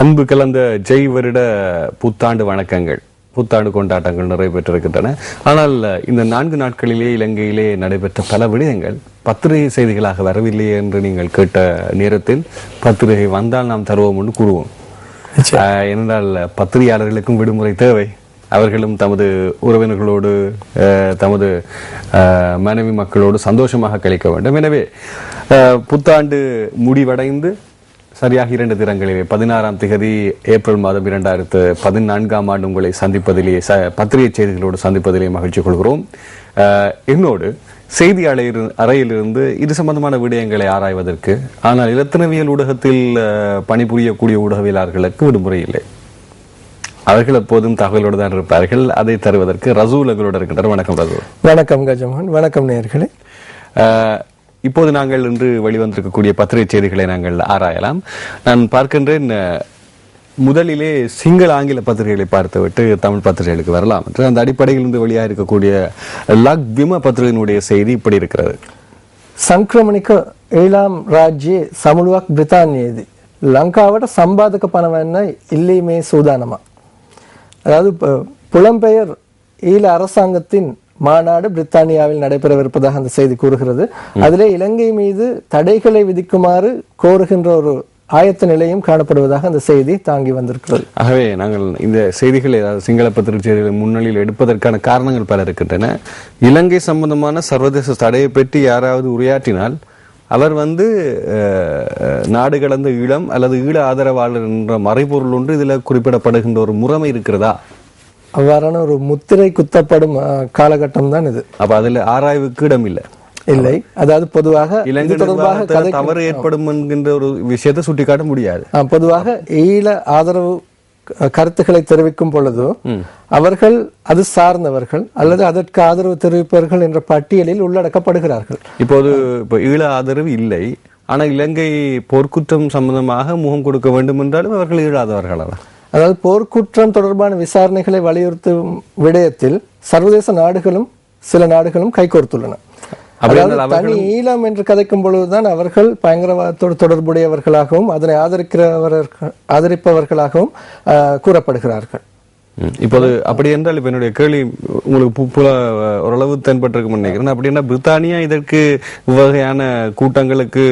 அன்பு கலந்த ஜெய் வருட புத்தாண்டு வணக்கங்கள். புத்தாண்டு கொண்டாட்டங்கள் நிறைவேற்றிருக்கின்றன. ஆனால் இந்த 4 நாட்களிலே இலங்கையிலே நடைபெற்ற பல விடயங்கள் பத்திரிகை செய்திகளாக வரவில்லையே என்று நீங்கள் கேட்ட நேரத்தில் பத்திரிகை வந்தால் நாம் தருவோம் என்று கூறுவோம். ஏனென்றால் பத்திரிகையாளர்களுக்கும் விடுமுறை தேவை. அவர்களும் தமது உறவினர்களோடு தமது மனைவி மக்களோடு சந்தோஷமாக கழிக்க வேண்டும். எனவே புத்தாண்டு முடிவடைந்து சரியாக 2 தினங்களிலே 16ஆம் தேதி ஏப்ரல் மாதம் 2014ஆம் ஆண்டு உங்களை சந்திப்பதிலே பத்திரிகை செய்திகளோடு சந்திப்பதிலே மகிழ்ச்சி கொள்கிறோம். என்னோடு செய்தி அறையிலிருந்து இது சம்பந்தமான விடயங்களை ஆராய்வதற்கு, ஆனால் இலத்திரவியல் ஊடகத்தில் பணிபுரியக்கூடிய ஊடகவியலாளர்களுக்கு விடுமுறை இல்லை. அவர்கள் எப்போதும் தகவலோடு தான் இருப்பார்கள். அதை தருவதற்கு ரசூல் எங்களோடு இருக்கின்றனர். வணக்கம் ரசூல். வணக்கம் கஜமோகன். வணக்கம் நேயர்களே. இப்போது நாங்கள் இன்று வெளிவந்திருக்கக்கூடிய பத்திரிகை செய்திகளை நாங்கள் ஆராயலாம். நான் பார்க்கின்றேன், முதலிலே சிங்கள ஆங்கில பத்திரிகைகளை பார்த்துவிட்டு தமிழ் பத்திரிகைகளுக்கு வரலாம் என்று அந்த அடிப்படையில் இருந்து வெளியாக இருக்கக்கூடிய லக் விம பத்திரிகையினுடைய செய்தி இப்படி இருக்கிறது. සංක්‍රමණික ඒලාම් රාජ්‍යයේ සමුළුවක් බ්‍රිතාන්‍යයේදී ලංකාවට සම්බාධක පනවන්න ඉල්ලීමේ සූදානම. அதாவது புலம்பெயர் ஈழ அரசாங்கத்தின் மாநாடு பிரித்தானியாவில் நடைபெறவிருப்பதாக அந்த செய்தி கூறுகிறது. அதிலே இலங்கை மீது தடைகளை விதிக்குமாறு கோருகின்ற ஒரு ஆயத்த நிலையும் காணப்படுவதாக அந்த செய்தி தாங்கி வந்திருக்கிறது. ஆகவே நாங்கள் இந்த செய்திகளை, சிங்கள பத்திரிகை செய்திகளை முன்னணியில் எடுப்பதற்கான காரணங்கள் பல இருக்கின்றன. இலங்கை சம்பந்தமான சர்வதேச தடையை பற்றி யாராவது உரையாற்றினால் அவர் நாடு கடந்த ஈழம் அல்லது ஈழ ஆதரவாளர் என்ற மறைபொருள் ஒன்று இதில் குறிப்பிடப்படுகின்ற ஒரு முறைமை இருக்கிறதா? அவ்வாறான ஒரு முத்திரை குத்தப்படும் காலகட்டம் தான் இது. அப்ப அதுல ஆராய்வுக்கு இடம் இல்லை. அதாவது பொதுவாக இலங்கை தொடர்பாக தவறு ஏற்படும் என்கின்ற ஒரு விஷயத்தை சுட்டிக்காட்ட முடியாது. பொதுவாக ஈழ ஆதரவு கருத்துக்களை தெரிவிக்கும் பொழுது அவர்கள் அது சார்ந்தவர்கள் அல்லது அதற்கு ஆதரவு தெரிவிப்பவர்கள் என்ற பட்டியலில் உள்ளடக்கப்படுகிறார்கள். இப்போது ஈழ ஆதரவு இல்லை, ஆனால் இலங்கை போர்க்குற்றம் சம்பந்தமாக முகம் கொடுக்க வேண்டும் என்றாலும் அவர்கள் ஈழாதவர்களா? அதாவது போர்க்குற்றம் தொடர்பான விசாரணைகளை வலியுறுத்தும் விடயத்தில் சர்வதேச நாடுகளும் சில நாடுகளும் கைகோர்த்துள்ளன. தனி ஈழம் என்று கதைக்கும் பொழுதுதான் அவர்கள் பயங்கரவாதத்தோடு தொடர்புடையவர்களாகவும் அதனை ஆதரிப்பவர்களாகவும் கூறப்படுகிறார்கள். இப்போது அப்படி என்றால் இப்ப என்னுடைய கேள்வி உங்களுக்கு ஓரளவு தென்பட்டிருக்கும் நினைக்கிறேன். அப்படி என்ன பிரித்தானியா இதற்கு வகையான கூட்டங்களுக்கு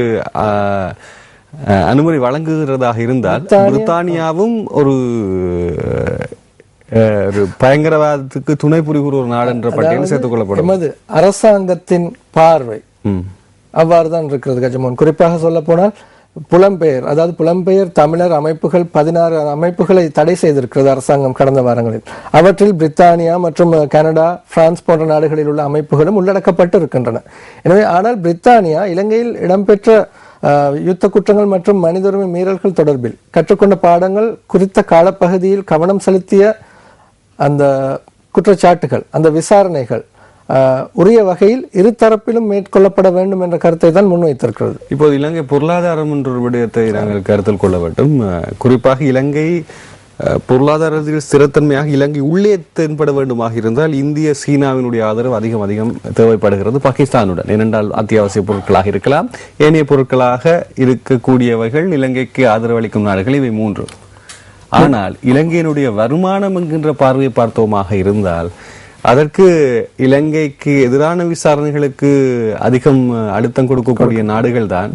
அனுமதி வழங்குகிறதாக இருந்தால் பிரித்தானியாவும் ஒரு பயங்கரவாதத்துக்கு துணை புரிகிற ஒரு நாடு என்ற பட்டியலில் சேர்த்துக் கொள்ளப்படும். அரசாங்கத்தின் பார்வை அவ்வாறுதான் இருக்கிறது கஜமோகன். குறிப்பாக சொல்ல போனால் புலம்பெயர் தமிழர் அமைப்புகள் 16 அமைப்புகளை தடை செய்திருக்கிறது அரசாங்கம் கடந்த வாரங்களில். அவற்றில் பிரித்தானியா மற்றும் கனடா, பிரான்ஸ் போன்ற நாடுகளில் உள்ள அமைப்புகளும் உள்ளடக்கப்பட்டு இருக்கின்றன. எனவே ஆனால் பிரித்தானியா இலங்கையில் இடம்பெற்ற யுத்த குற்றங்கள் மற்றும் மனித உரிமை மீறல்கள் தொடர்பில் கற்றுக்கொண்ட பாடங்கள் குறித்த காலப்பகுதியில் கவனம் செலுத்திய அந்த குற்றச்சாட்டுகள், அந்த விசாரணைகள் உரிய வகையில் இருதரப்பிலும் மேற்கொள்ளப்பட வேண்டும் என்ற கருத்தை தான் முன்வைத்திருக்கிறது. இப்போது இலங்கை பொருளாதாரம் என்ற ஒரு விடயத்தை நாங்கள் கருத்தில் கொள்ள வேண்டும். குறிப்பாக இலங்கை பொருளாதாரத்தில் ஸ்திரத்தன்மையாக இலங்கை உள்ளே தென்பட வேண்டுமாக இருந்தால் இந்திய சீனாவினுடைய ஆதரவு அதிகம் தேவைப்படுகிறது பாகிஸ்தானுடன். ஏனென்றால் அத்தியாவசிய பொருட்களாக இருக்கலாம், ஏனைய பொருட்களாக இருக்கக்கூடியவைகள் இலங்கைக்கு ஆதரவு அளிக்கும் நாடுகள் இவை 3. ஆனால் இலங்கையினுடைய வருமானம் என்கின்ற பார்வையை பார்த்தோமாக இருந்தால் அதற்கு இலங்கைக்கு எதிரான விசாரணைகளுக்கு அதிகம் அழுத்தம் கொடுக்கக்கூடிய நாடுகள் தான்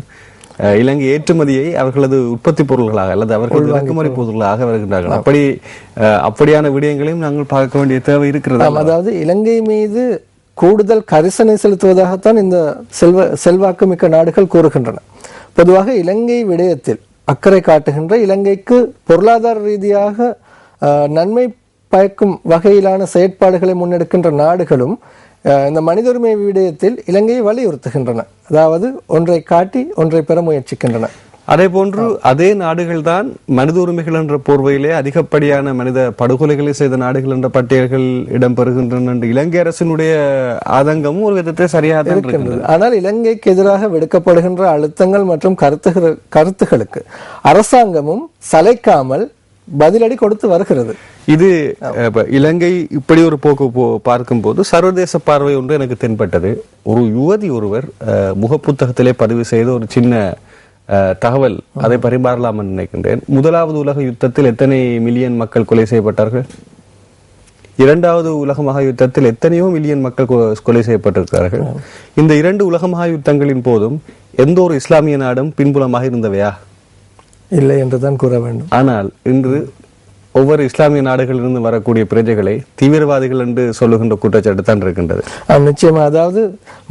இலங்கை ஏற்றுமதியை அவர்களது உற்பத்தி பொருள்களாக அல்லது அவர்களது இறக்குமதி பொருள்களாக வருகின்றார்கள். அப்படியான விடயங்களையும் நாங்கள் பார்க்க வேண்டிய தேவை இருக்கிறது. அதாவது இலங்கை மீது கூடுதல் கரிசனை செலுத்துவதாகத்தான் இந்த செல்வாக்கு மிக்க நாடுகள் கூறுகின்றன. பொதுவாக இலங்கை விடயத்தில் அக்கறை காட்டுகின்ற, இலங்கைக்கு பொருளாதார ரீதியாக நன்மை பயக்கும் வகையிலான செயற்பாடுகளை முன்னெடுக்கின்ற நாடுகளும் இந்த மனித உரிமை விடயத்தில் இலங்கையை வலியுறுத்துகின்றன. அதாவது ஒன்றை காட்டி ஒன்றை பெற முயற்சிக்கின்றன. அதே போன்று அதே நாடுகள் தான் மனித உரிமைகள் என்ற போர்வையிலே அதிகப்படியான மனித படுகொலைகளை செய்த நாடுகள் என்ற பட்டியல்கள் இடம்பெறுகின்றன என்று இலங்கை அரசினுடைய ஆதங்கமும் ஒரு விதத்தை சரியாக இருக்கின்றது. ஆனால் இலங்கைக்கு எதிராக விடுக்கப்படுகின்ற அழுத்தங்கள் மற்றும் கருத்துகளுக்கு அரசாங்கமும் சளைக்காமல் பதிலடி கொடுத்து வருகிறது. இது இலங்கை இப்படி ஒரு போக்கு பார்க்கும்போது சர்வதேச பார்வை ஒன்று எனக்கு தென்பட்டது. ஒரு யுவதி ஒருவர் முகப்புத்தகத்திலே பதிவு செய்த ஒரு சின்ன தகவல் அதை பரிமாறலாம் என்று நினைக்கின்றேன். முதலாவது உலக யுத்தத்தில் எத்தனை மில்லியன் மக்கள் கொலை செய்யப்பட்டார்கள்? இரண்டாவது உலக மகா யுத்தத்தில் எத்தனையோ மில்லியன் மக்கள் கொலை செய்யப்பட்டிருக்கிறார்கள். இந்த 2 உலக மகா யுத்தங்களின் போதும் எந்த ஒரு இஸ்லாமிய நாடும் பின்புலமாக இருந்தவையா? இல்லை என்றுதான் கூற வேண்டும். ஆனால் இன்று ஒவ்வொரு இஸ்லாமிய நாடுகளிலிருந்து வரக்கூடிய பிரஜைகளை தீவிரவாதிகள் என்று சொல்லுகின்ற குற்றச்சாட்டு தான் இருக்கின்றது. நிச்சயமா. அதாவது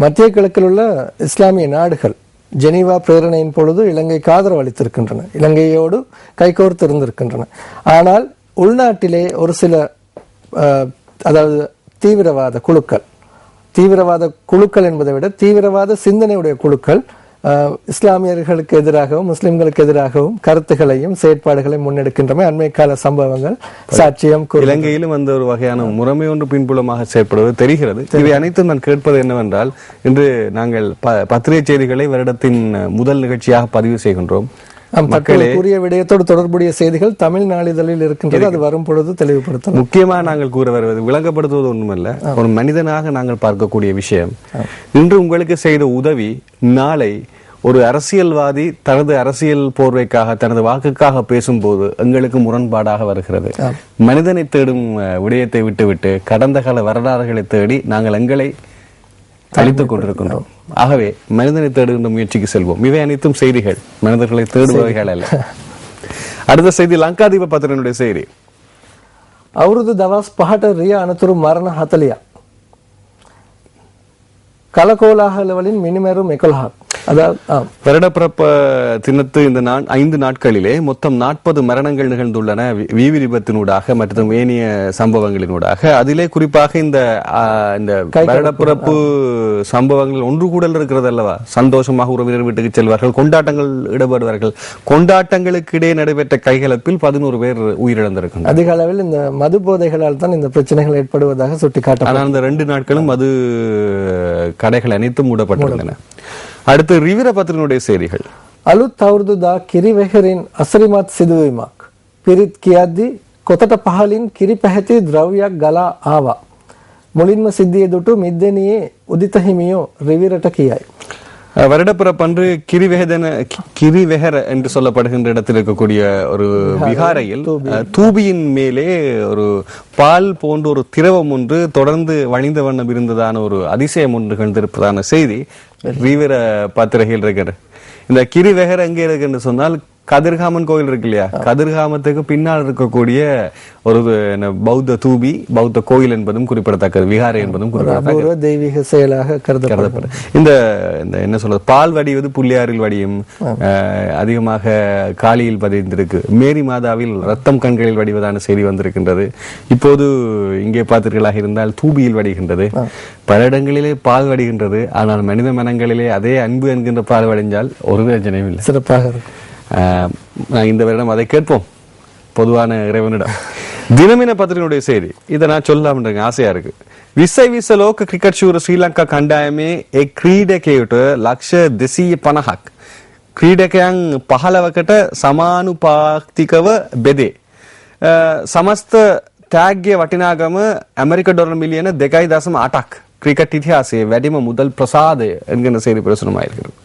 மத்திய கிழக்கில் உள்ள இஸ்லாமிய நாடுகள் ஜெனீவா பிரேரணையின் பொழுது இலங்கைக்கு ஆதரவு அளித்திருக்கின்றன, இலங்கையோடு கைகோர்த்து இருந்திருக்கின்றன. ஆனால் உள்நாட்டிலே ஒரு சில அதாவது தீவிரவாத குழுக்கள் என்பதை விட தீவிரவாத சிந்தனையுடைய குழுக்கள் இஸ்லாமியர்களுக்கு எதிராகவும் முஸ்லிம்களுக்கு எதிராகவும் கருத்துக்களையும் செயற்பாடுகளையும் முன்னெடுக்கின்றன. அண்மை கால சம்பவங்கள் சாட்சியம். இலங்கையிலும் அந்த ஒரு வகையான முறைமை ஒன்று பின்புலமாக செயற்படுவது தெரிகிறது. இவை அனைத்தும் நான் கேட்பது என்னவென்றால், இன்று நாங்கள் பத்திரிகை செய்திகளை வருடத்தின் முதல் நிகழ்ச்சியாக பதிவு செய்கின்றோம். மக்களே, கூறிய விடயத்தோடு தொடர்புடைய செய்திகள் தமிழ் நாளிதழில் இருக்கின்றது. அது வரும் பொழுது தெளிவுபடுத்த முக்கியமாக நாங்கள் கூற வருவது, விளங்கப்படுத்துவது ஒன்றுமல்ல, ஒரு மனிதனாக நாங்கள் பார்க்கக்கூடிய விஷயம். இன்று உங்களுக்கு செய்த உதவி நாளை ஒரு அரசியல்வாதி தனது அரசியல் போர்வைக்காக தனது வாக்குக்காக பேசும்போது எங்களுக்கு முரண்பாடாக வருகிறது. மனிதனை தேடும் விடயத்தை விட்டுவிட்டு கடந்த கால வரலாறுகளை தேடி நாங்கள் எங்களை அழித்துக் கொண்டிருக்கின்றோம். ஆகவே மனிதனை தேடுகின்ற முயற்சிக்கு செல்வோம். இவை அனைத்தும் செய்திகள், மனிதர்களை தேடுபவைகள் அல்ல. அடுத்த செய்தி லங்காதீப பத்திரனுடைய செய்தி. අවුරුදු දවස් 5ට රිය අනතුරු මරණ 40ක්. කලකෝලාහල වලින් මිනිමැරුම් 11ක්. வருடப்பிறப்ப தினத்து இந்த 5 நாட்களிலே மொத்தம் 40 மரணங்கள் நிகழ்ந்துள்ளன வீ விபத்தினூடாக மற்றும் ஏனைய சம்பவங்களினூடாக. அதிலே குறிப்பாக இந்த வருடப்பிறப்பு சம்பவங்கள் ஒன்று கூடல் இருக்கிறது அல்லவா? சந்தோஷமாக உறவினர் வீட்டுக்கு செல்வார்கள், கொண்டாட்டங்கள் ஈடுபடுவார்கள். கொண்டாட்டங்களுக்கு இடையே நடைபெற்ற கைகலப்பில் 11 பேர் உயிரிழந்திருக்கின்றனர். அதிக அளவில் இந்த மது போதைகளால் தான் இந்த பிரச்சனைகள் ஏற்படுவதாக சுட்டிக்காட்ட. ஆனால் அந்த 2 நாட்களும் மது கடைகள் அனைத்தும் மூடப்பட்டிருந்தன. அடுத்து රිවිර පත්‍රனுடைய செய்திகள். අලුත් අවුරුදුදා කිරිවෙහෙරින් අසරිමත් සිදුවීමක්. පිරිත් කියද්දී කොතට පහලින් කිරි පැහැති ද්‍රව්‍යයක් ගලා ආවා. මුලින්ම සිද්ධියේ දුටු මිද්දෙනියේ උදිත හිමියෝ රිවිරට කියයි. வருடப்பிறப்பன்று கிரிவெஹர் என்று சொல்லப்படுகின்ற இடத்தில் இருக்கக்கூடிய ஒரு விகாரையில் தூபியின் மேலே ஒரு பால் போன்ற ஒரு திரவம் ஒன்று தொடர்ந்து வழிந்த வண்ணம் இருந்ததான ஒரு அதிசயம் ஒன்று நிகழ்ந்திருப்பதான செய்தி ரிவிர பத்திரிகையில் இருக்கிறது. இந்த கிரிவெஹர் எங்கே இருக்கு என்று சொன்னால், கதிர்காமன் கோயில் இருக்கு இல்லையா, கதிர்காமத்துக்கு பின்னால் இருக்கக்கூடிய ஒரு பௌத்த தூபி, பௌத்த கோயில் என்பதும் குறிப்பிடத்தக்கது, விகாரை என்பதும் குறிப்பிடத்தக்கது, தெய்வீக செயலாக கருதப்படும். இந்த என்ன சொல்றது, பால் வடிவது புள்ளியாரில் வடியும், அதிகமாக காலியில் பதிந்திருக்கு. மேரி மாதாவில் ரத்தம் கண்களில் வடிவதான செய்தி வந்திருக்கின்றது. இப்போது இங்கே பார்த்தீர்களாக இருந்தால் தூபியில் வடிகின்றது. பல இடங்களிலே பால் வடிகின்றது. ஆனால் மனித மனங்களிலே அதே அன்பு என்கின்ற பால் வடிஞ்சால் ஒரு பிரச்சனையும் இல்லை. சிறப்பாக இருக்கும். இந்த வருடம் அதை கேட்போம் பொதுவான இறைவனிடம். தினமின பத்திரிகையுடைய செய்தி, இதை நான் சொல்லலாம் ஆசையா இருக்கு. විස ලෝක ක්‍රිකට් ශූර ශ්‍රී ලංකා කණ්ඩායමේ එක් ක්‍රීඩකයෙකුට ලක්ෂ 250ක් ක්‍රීඩකයන් 15කට සමානුපාතිකව බෙදේ. සමස්ත ටැග්ගේ වටිනාකම ඇමරික ඩොලර් මිලියන 2.8ක්. கிரிக்கெட் இதிகாசයේ වැඩිම முதல் பிரசாதය என்கிற செய்தி பிரசுரமாயிருக்கிறது.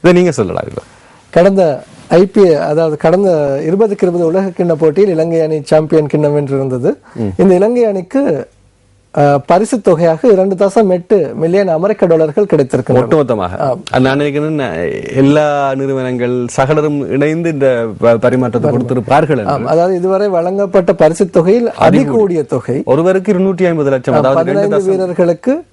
இதை நீங்க சொல்லலாம். கடந்த ஐபிஎல், அதாவது கடந்த 2020 உலக கிண்ண போட்டியில் இலங்கை அணி சாம்பியன் கிண்ணம் வென்றிருந்தது. இந்த இலங்கை அணிக்கு பரிசு தொகையாக 2.8 மில்லியன் அமெரிக்க டாலர்கள் கிடைத்திருக்கிறது ஒட்டுமொத்தமாக. நான் நினைக்கிறேன் எல்லா நிறுவனங்கள் சகலரும் இணைந்து இந்த பரிமாற்றத்தை கொடுத்திருப்பார்கள். அதாவது இதுவரை வழங்கப்பட்ட பரிசு தொகையில் அதிகூடிய தொகை ஒருவருக்கு 250 லட்சம். அதாவது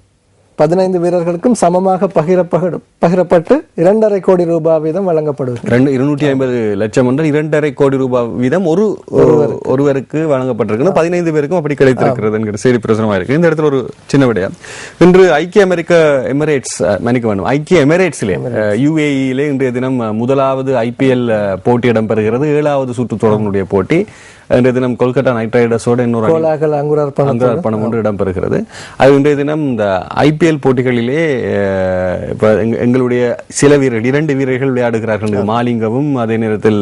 15 வீரர்களுக்கும் சமமாக பகிரப்பட்டு 2.5 கோடி ரூபாய் வீதம் வழங்கப்படுது. 250 லட்சம் என்றால் 2.5 கோடி ரூபாய் வீதம் ஒருவருக்கு வழங்கப்பட்டிருக்கு. 15 பேருக்கும் அப்படி கிடைத்திருக்கிறது என்கிற செய்தி பிரசுரமா இருக்கு. இந்த இடத்துல ஒரு சின்ன விடயம். இன்று ஐக்கிய எமிரேட்ஸிலே UAE-யிலே இன்றைய தினம் முதலாவது IPL போட்டி இடம்பெறுகிறது. 7வது சுற்று தொடர்புடைய போட்டி. இன்றைய தினம் கொல்கத்தா நைட் ரைடர்ஸோட இன்னொரு அங்குரார்ப்பணம் ஒன்று இடம்பெறுகிறது. அது இன்றைய தினம் இந்த IPL போட்டிகளிலே எங்களுடைய சில வீரர்கள், 2 வீரர்கள் விளையாடுகிறார்கள். மாலிங்கவும் அதே நேரத்தில்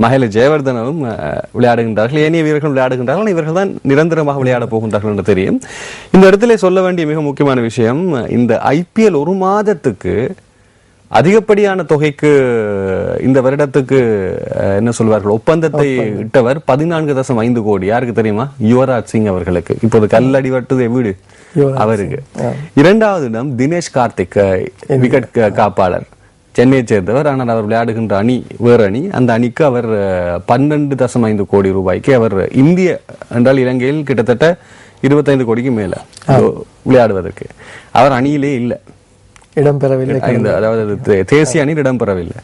மஹேல ஜெயவர்தனவும் விளையாடுகின்றார்கள். ஏனைய வீரர்கள் விளையாடுகின்றார்கள். இவர்கள் தான் நிரந்தரமாக விளையாட போகின்றார்கள் என்று தெரியும். இந்த இடத்திலே சொல்ல வேண்டிய மிக முக்கியமான விஷயம், இந்த IPL ஒரு மாதத்துக்கு அதிகப்படியான தொகைக்கு இந்த வருடத்துக்கு என்ன சொல்வார்கள் ஒப்பந்தத்தை இட்டவர் 14.5 கோடி. யாருக்கு தெரியுமா? யுவராஜ் சிங் அவர்களுக்கு. இப்போது கல்லடி வட்டுதே வீடு அவருக்கு. இரண்டாவது இடம் தினேஷ் கார்த்திக், விக்கெட் காப்பாளர், சென்னையை சேர்ந்தவர். ஆனால் அவர் விளையாடுகின்ற அணி வேறு அணி. அந்த அணிக்கு அவர் 12.5 கோடி ரூபாய்க்கு அவர் இந்திய என்றால் இலங்கையில் கிட்டத்தட்ட 25 கோடிக்கு மேல விளையாடுவதற்கு அவர் அணியிலே இல்லை, இடம்பெறவில்லை. அதாவது தேசிய அணியில் இடம்பெறவில்லை.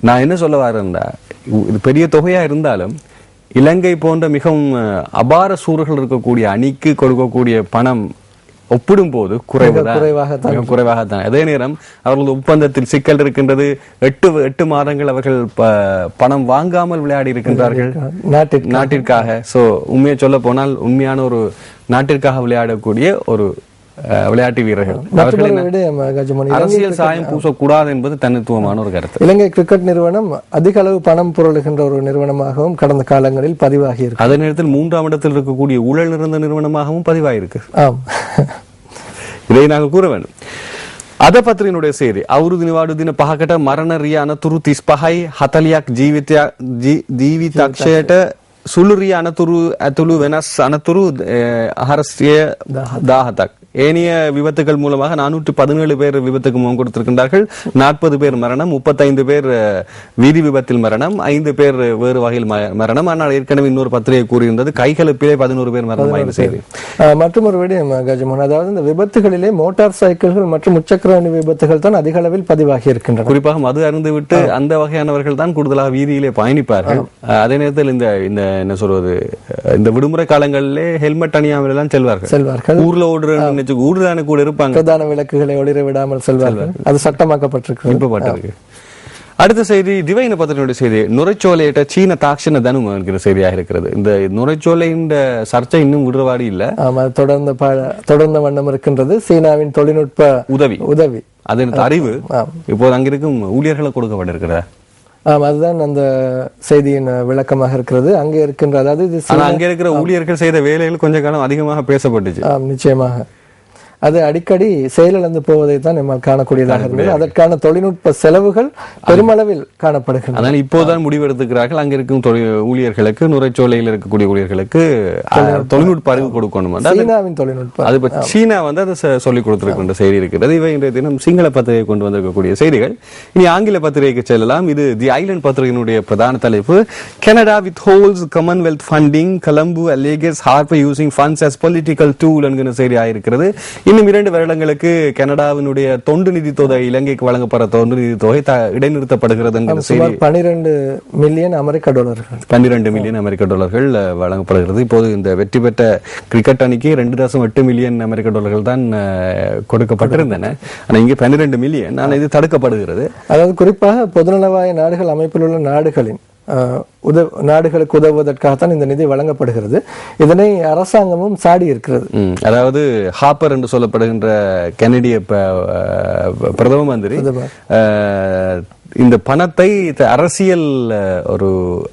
நான் என்ன சொல்ல வரேன்டா, இது பெரிய தொகையா இருந்தாலும் இலங்கை போன்ற மிகவும் அபார சூழல்கள் இருக்கக்கூடிய அணிக்கு கொடுக்கக்கூடிய பணம் ஒப்பிடும் போது குறைவாகத்தான். அதே நேரம் அவர்களது ஒப்பந்தத்தில் சிக்கல் இருக்கின்றது. 8 மாதங்கள் அவர்கள் பணம் வாங்காமல் விளையாடி இருக்கின்றார்கள் நாட்டிற்காக. சோ உண்மையை சொல்ல போனால் உண்மையான ஒரு நாட்டிற்காக விளையாடக்கூடிய ஒரு விளையாட்டு வீரர்கள். அரசியல் சாயம் பூசக்கூடாது என்பது தனித்துவமான ஒரு கருத்து. இலங்கை கிரிக்கெட் நிறுவனம் அதிக அளவு பணம் புரளுகின்ற ஒரு நிறுவனமாகவும் கடந்த காலங்களில் பதிவாகி இருக்கு. அதே நேரத்தில் 3ஆம் இடத்தில் இருக்கக்கூடிய ஊழல் நிறைந்த நிறுவனமாகவும் பதிவாயிருக்கு. இதை நாங்கள் கூற வேண்டும். අද පත්‍රිනුடைய செய்தி අවුරුදු නිවාඩු දින 5කට මරණ රිය අනතුරු 35යි 40ක් ජීවිතක්ෂයට සුළු රිය අනතුරු ඇතුළු වෙනස් අනතුරු 417ක්. ஏனைய விபத்துகள் மூலமாக 417 பேர் விபத்துக்கு முகம் கொடுத்திருக்கின்றார்கள். 40 பேர் மரணம், 35 பேர் வீதி விபத்தில் மரணம், 5 பேர் வேறு வகையில் மரணம். ஆனால் ஏற்கனவே இன்னொரு பத்திரிகை கூறியிருந்தது கைகலப்பிலே 11 பேர் மரணம் செய்தி. மற்றொரு விடயம் கஜமோகன், அதாவது இந்த விபத்துகளிலே மோட்டார் சைக்கிள்கள் மற்றும் முச்சக்கர வண்டி விபத்துகள் தான் அதிக அளவில் பதிவாகி இருக்கின்றன. குறிப்பாக மது அருந்து விட்டு அந்த வகையானவர்கள் தான் கூடுதலாக வீதியிலே பயணிப்பார்கள். அதே நேரத்தில் இந்த என்ன சொல்வது, இந்த விடுமுறை காலங்களிலே ஹெல்மெட் அணியாமல் எல்லாம் செல்வார்கள். ஊர்ல ஓடுற ஊர்தான கூட இருப்பாங்க, பிரதான விளக்குகளை ஒளிர விடாமல் செல்வார்கள். அது சட்டமாக்கப்பட்டிருக்கு. அடுத்த செய்தி திவைன பத்திரிகையுடைய செய்தி. நுரைச்சோலையிட்ட சீன தாக்ஷண தனும் என்கிற செய்தியாக இருக்கிறது. இந்த நுரைச்சோலையின் சர்ச்சை இன்னும் விடுறவாடி இல்ல, தொடர்ந்த வண்ணம் இருக்கின்றது. சீனாவின் தொழில்நுட்ப உதவி அதன் அறிவு இப்போது அங்கிருக்கும் ஊழியர்களை கொடுக்கப்பட்டிருக்கிறதா? அதுதான் அந்த செய்தியின் விளக்கமாக இருக்கிறது. அங்கே இருக்கின்ற, அதாவது அங்கே இருக்கிற ஊழியர்கள் செய்த வேலைகள் கொஞ்ச காலம் அதிகமாக பேசப்பட்டுச்சு. நிச்சயமாக அது அடிக்கடி செயலிழந்து போவதை தான் நம்மால் காணக்கூடியதாக இருந்தது. அதற்கான தொழில்நுட்ப செலவுகள் பெருமளவில் காணப்படுகின்றன. அதனால் இப்போதான் முடிவெடுத்துக்கிறார்கள் அங்க இருக்கும் ஊழியர்களுக்கு, நுரைச்சோலையில் இருக்கக்கூடிய ஊழியர்களுக்கு தொழில்நுட்ப அறிவு கொடுக்கணும். சீனாவின் தொழில்நுட்பம் அது சீனா வந்து அதை சொல்லிக் கொடுத்திருக்கின்ற செய்தி இருக்கிறது. இவை இன்றைய தினம் சிங்கள பத்திரிகை கொண்டு வந்திருக்கக்கூடிய செய்திகள். இனி ஆங்கில பத்திரிகைக்கு செல்லலாம். இது தி ஐலண்ட் பத்திரிகையினுடைய பிரதான தலைப்பு. Canada with holds Commonwealth funding, Colombo alleges Harper using funds as political tool என்கிற செய்தி ஆயிருக்கிறது. இன்னும் 2 வருடங்களுக்கு கனடாவினுடைய தொண்டு நிதி தொகை, இலங்கைக்கு வழங்கப்படுற தொண்டு நிதி தொகை இடைநிறுத்தப்படுகிறது என்கிற செய்தி. 12 மில்லியன் அமெரிக்க டாலர்கள் 12 மில்லியன் அமெரிக்க டாலர்கள் வழங்கப்படுகிறது. இப்போது இந்த வெற்றி பெற்ற கிரிக்கெட் அணிக்கு 2.8 மில்லியன் அமெரிக்க டாலர்கள் தான் கொடுக்கப்பட்டிருந்தன. ஆனால் இங்கே 12 மில்லியன். ஆனால் இது தடுக்கப்படுகிறது. அதாவது குறிப்பாக பொதுநலவாய நாடுகள் அமைப்பில் உள்ள நாடுகளின் நாடுகளுக்கு உதவுவதற்காகத்தான் இந்த நிதி வழங்கப்படுகிறது. இதனை அரசாங்கமும் சாடி இருக்கிறது. அதாவது ஹாப்பர் என்று சொல்லப்படுகின்ற கனடிய பிரதம மந்திரி இந்த பணத்தை அரசியல் ஒரு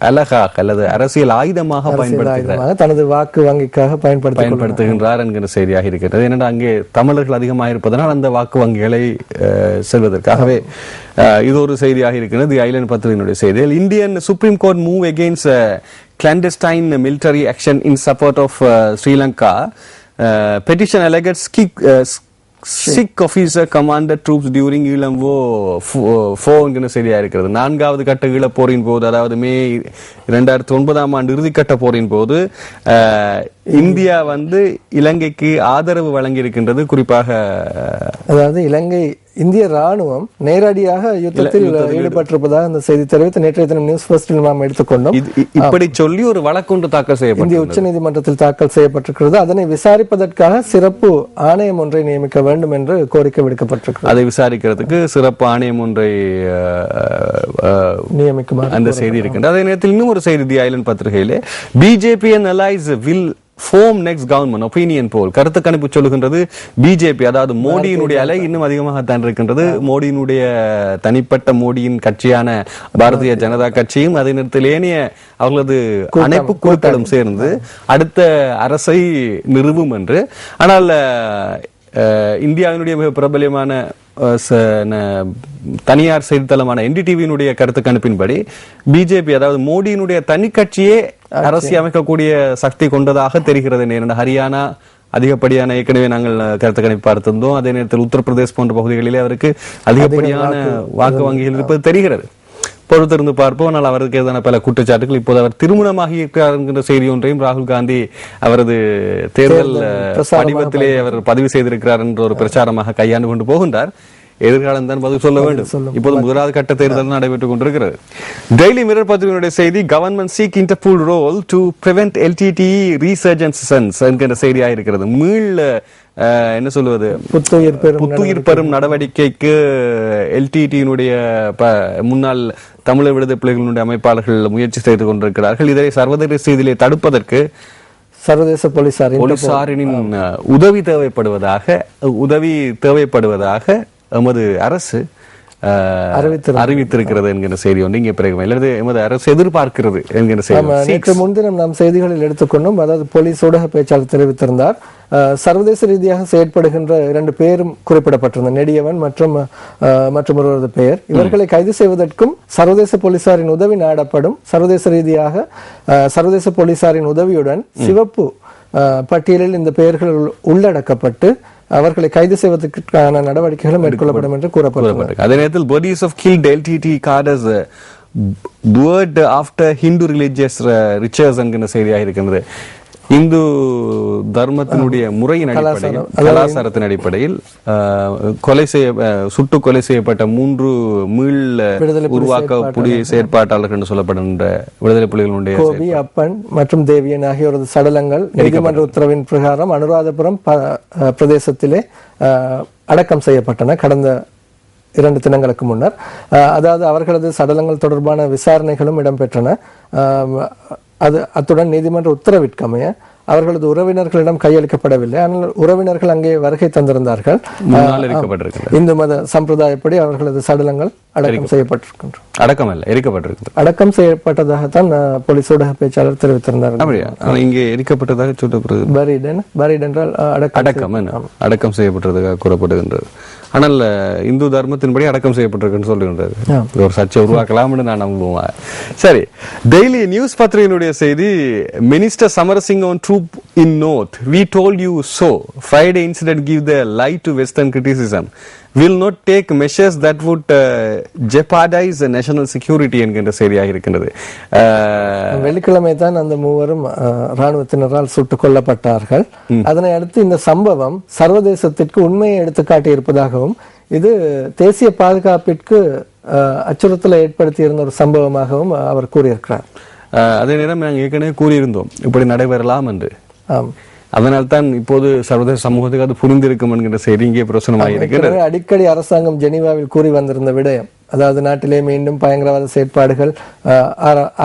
அழகாக அல்லது அரசியல் ஆயுதமாக பயன்படுத்துகிறார், தனது வாக்கு வங்கிக்காக பயன்படுத்துகின்றார் என்கிற செய்தியாக இருக்கிறது. ஏனென்றால் அங்கே தமிழர்கள் அதிகமாக இருப்பதனால் அந்த வாக்கு வங்கிகளை செல்வதற்காகவே இது ஒரு செய்தியாக இருக்கிறது. தி ஐலண்ட் பத்திரிகையினுடைய செய்தியில் Indian supreme court move against clandestine military action in support of Sri Lanka. Petition alleges Sikh officer commanded troops during Ilamvo 4 என்கிற செய்தியாக இருக்கிறது. 4வது கட்ட ஈழப்போரின் போது, அதாவது மே 2009ஆம் ஆண்டு இறுதிக்கட்ட போரின் போது இந்தியா வந்து இலங்கைக்கு ஆதரவு வழங்கி இருக்கின்றது. குறிப்பாக அதாவது இந்திய ராணுவம் நேரடியாக யுத்தத்தில் ஈடுபட்டிருப்பதாக அந்த செய்தி தெரிவித்து நேற்றைய தினம் நியூஸ் ஃபர்ஸ்டில் நாம் எடுத்துக்கொண்டோம். இப்படி சொல்லி ஒரு வழக்கொன்று தாக்கல் செய்யப்பட்டது, இந்திய உச்ச நீதிமன்றத்தில் தாக்கல் செய்யப்பட்டிருக்கிறது. அதனை விசாரிப்பதற்காக சிறப்பு ஆணையம் ஒன்றை நியமிக்க வேண்டும் என்று கோரிக்கை விடுக்கப்பட்டிருக்கிறது. அதை விசாரிக்கிறதுக்கு சிறப்பு ஆணையம் ஒன்றை நியமிக்குமாறு அந்த செய்தி இருக்கின்றது. அதே நேரத்தில் இன்னும் ஒரு செய்தி தி ஐலண்ட் பத்திரிகையிலே BJP and allies will form next government opinion poll. கருத்து கணிப்பு சொல்லுகின்றது பிஜேபி, அதாவது மோடியினுடைய அலை இன்னும் அதிகமாக தான் இருக்கின்றது. மோடியினுடைய தனிப்பட்ட மோடியின் கட்சியான பாரதிய ஜனதா கட்சியும் அதே நேரத்தில் ஏனைய அவர்களது அனைப்பு குழுக்களும் சேர்ந்து அடுத்த அரசை நிறுவும் என்று. ஆனால் இந்தியாவினுடைய மிக பிரபலியமான தனியார் செய்தித்தளமான NDTV-னுடைய கருத்து கணிப்பின்படி பிஜேபி, அதாவது மோடியினுடைய தனி கட்சியே அரசு அமைக்கக்கூடிய சக்தி கொண்டதாக தெரிகிறது. ஹரியானா அதிகப்படியான, ஏற்கனவே நாங்கள் கருத்து கணிப்பு பார்த்திருந்தோம். அதே நேரத்தில் உத்தரப்பிரதேஷ் போன்ற பகுதிகளிலே அவருக்கு அதிகப்படியான வாக்கு வங்கிகள் இருப்பது தெரிகிறது. பொறுத்திருந்து பார்ப்போம். ஆனால் அவருக்கு எதிரான பல குற்றச்சாட்டுகள். இப்போது அவர் திருமணமாகி இருக்கிறார் என்கிற செய்தி ஒன்றையும் ராகுல் காந்தி அவரது தேர்தல் படிவத்திலே அவர் பதிவு செய்திருக்கிறார் என்ற ஒரு பிரச்சாரமாக கையாண்டு கொண்டு போகின்றார். எதிர்காலம் தான் பதில் சொல்ல வேண்டும். இப்போது முதலாவது கட்ட தேர்தல் நடைபெற்றுக் கொண்டிருக்கிறது. டெய்லி மிரர் பத்திரிகையினுடைய செய்தி, government seek Interpol role to prevent LTTE resurgence என்கிற செய்தியாக இருக்கிறது. என்ன சொல்வது, புத்துயிர் பெறும் நடவடிக்கைக்கு LTTE-னுடைய முன்னாள் தமிழர் விடுதலை புலிகளுடைய அமைப்பாளர்கள் முயற்சி செய்து கொண்டிருக்கிறார்கள். இதை சர்வதேச ரீதியிலே தடுப்பதற்கு சர்வதேச போலீசாரின் உதவி தேவைப்படுவதாக எமது அரசு அறிவித்திருக்கிறது என்கிற செய்தி ஒன்று இங்கே பிறகு எமது அரசு எதிர்பார்க்கிறது என்கிற செய்தி நேற்று முன்தினம் நாம் செய்திகளில் எடுத்துக்கொண்டும். அதாவது போலீஸ் ஊடக பேச்சாளர் தெரிவித்திருந்தார், சர்வதேச ரீதியாக செயற்படுகின்ற 2 பேரும் குறிப்பிடப்பட்டிருந்த நெடியவன் மற்றும் ஒருவரது பெயர். இவர்களை கைது செய்வதற்கும் சர்வதேச போலீசாரின் உதவி நாடப்படும். சர்வதேச ரீதியாக சர்வதேச போலீசாரின் உதவியுடன் சிவப்பு பட்டியலில் இந்த பெயர்கள் உள்ளடக்கப்பட்டு அவர்களை கைது செய்வதற்கான நடவடிக்கைகளும் மேற்கொள்ளப்படும் என்று கூறப்பட்டது. அதே நேரத்தில் bodies of killed LTTE cadres buried after Hindu religious rituals என்கிற செய்தியாக இருக்கின்றது. இந்து தர்மத்தினுடைய முறையின் அடிப்படையில், கலாச்சாரத்தின் அடிப்படையில் சுட்டு கொலை செய்யப்பட்ட 3 மீள் உருவாக்க புலிய செயற்பாட்டாளர்கள் என்று சொல்லப்படுகின்ற விடுதலை புலிகளுடைய கோபி, அப்பன் மற்றும் தேவியன் ஆகியோரது சடலங்கள் நீதிமன்ற உத்தரவின் பிரகாரம் அனுராதபுரம் பிரதேசத்திலே அடக்கம் செய்யப்பட்டன கடந்த 2 தினங்களுக்கு முன்னர். அதாவது அவர்களது சடலங்கள் தொடர்பான விசாரணைகளும் இடம்பெற்றன. அத்துடன் நீதிமன்ற உத்தரவிற்கமைய அவர்களது உறவினர்களிடம் கையளிக்கப்படவில்லை. ஆனால் உறவினர்கள் அங்கே வருகை தந்திருந்தார்கள். இந்து மத சம்பிரதாயப்படி அவர்களது சடலங்கள் அடக்கம் செய்யப்பட்டிருக்கின்றன. அடக்கம் செய்யப்பட்டதாகத்தான் போலீஸ் ஊடக பேச்சாளர் தெரிவித்திருந்தார். இங்கே எரிக்கப்பட்டதாக சொல்லப்படுகிறது. பரீட் என்றால் அடக்கம் செய்யப்பட்டதாக கூறப்படுகின்றது. ஆனால் இந்து தர்மத்தின்படி அடக்கம் செய்யப்பட்டிருக்குன்னு சொல்லுகின்றது. ஒரு சர்ச்சை உருவாக்கலாம்னு நான் நம்புவேன். சரி, டெய்லி நியூஸ் பத்திரிகையினுடைய செய்தி, minister Samarasinghe on troop in north, we told you so. Friday incident give the lie to western criticism, will not take measures that would jeopardize national security என்கின்ற செய்தியாக இருக்கின்றது. வெள்ளிக்கிழமை தான் அந்த 3 ராணுவத்தினரால் சுட்டுக் கொல்லப்பட்டார்கள். அதனை அடுத்து இந்த சம்பவம் சர்வதேசத்திற்கு உண்மையை எடுத்துக்காட்டி இருப்பதாகவும், இது தேசிய பாதுகாப்பிற்கு அச்சுறுத்தலை ஏற்படுத்தியிருந்த ஒரு சம்பவமாகவும் அவர் கூறியிருக்கிறார். அதே நேரம் நாங்கள் ஏற்கனவே கூறியிருந்தோம் இப்படி நடைபெறலாம் என்று. அதனால்தான் இப்போது சர்வதேச சமூகத்துக்கு அது புரிந்திருக்கும் என்கிற செய்தி இங்கே பிரச்சனமாக இருக்கிறது. அடிக்கடி அரசாங்கம் ஜெனீவாவில் கூறி வந்திருந்த விடயம், அதாவது நாட்டிலே மீண்டும் பயங்கரவாத செயற்பாடுகள்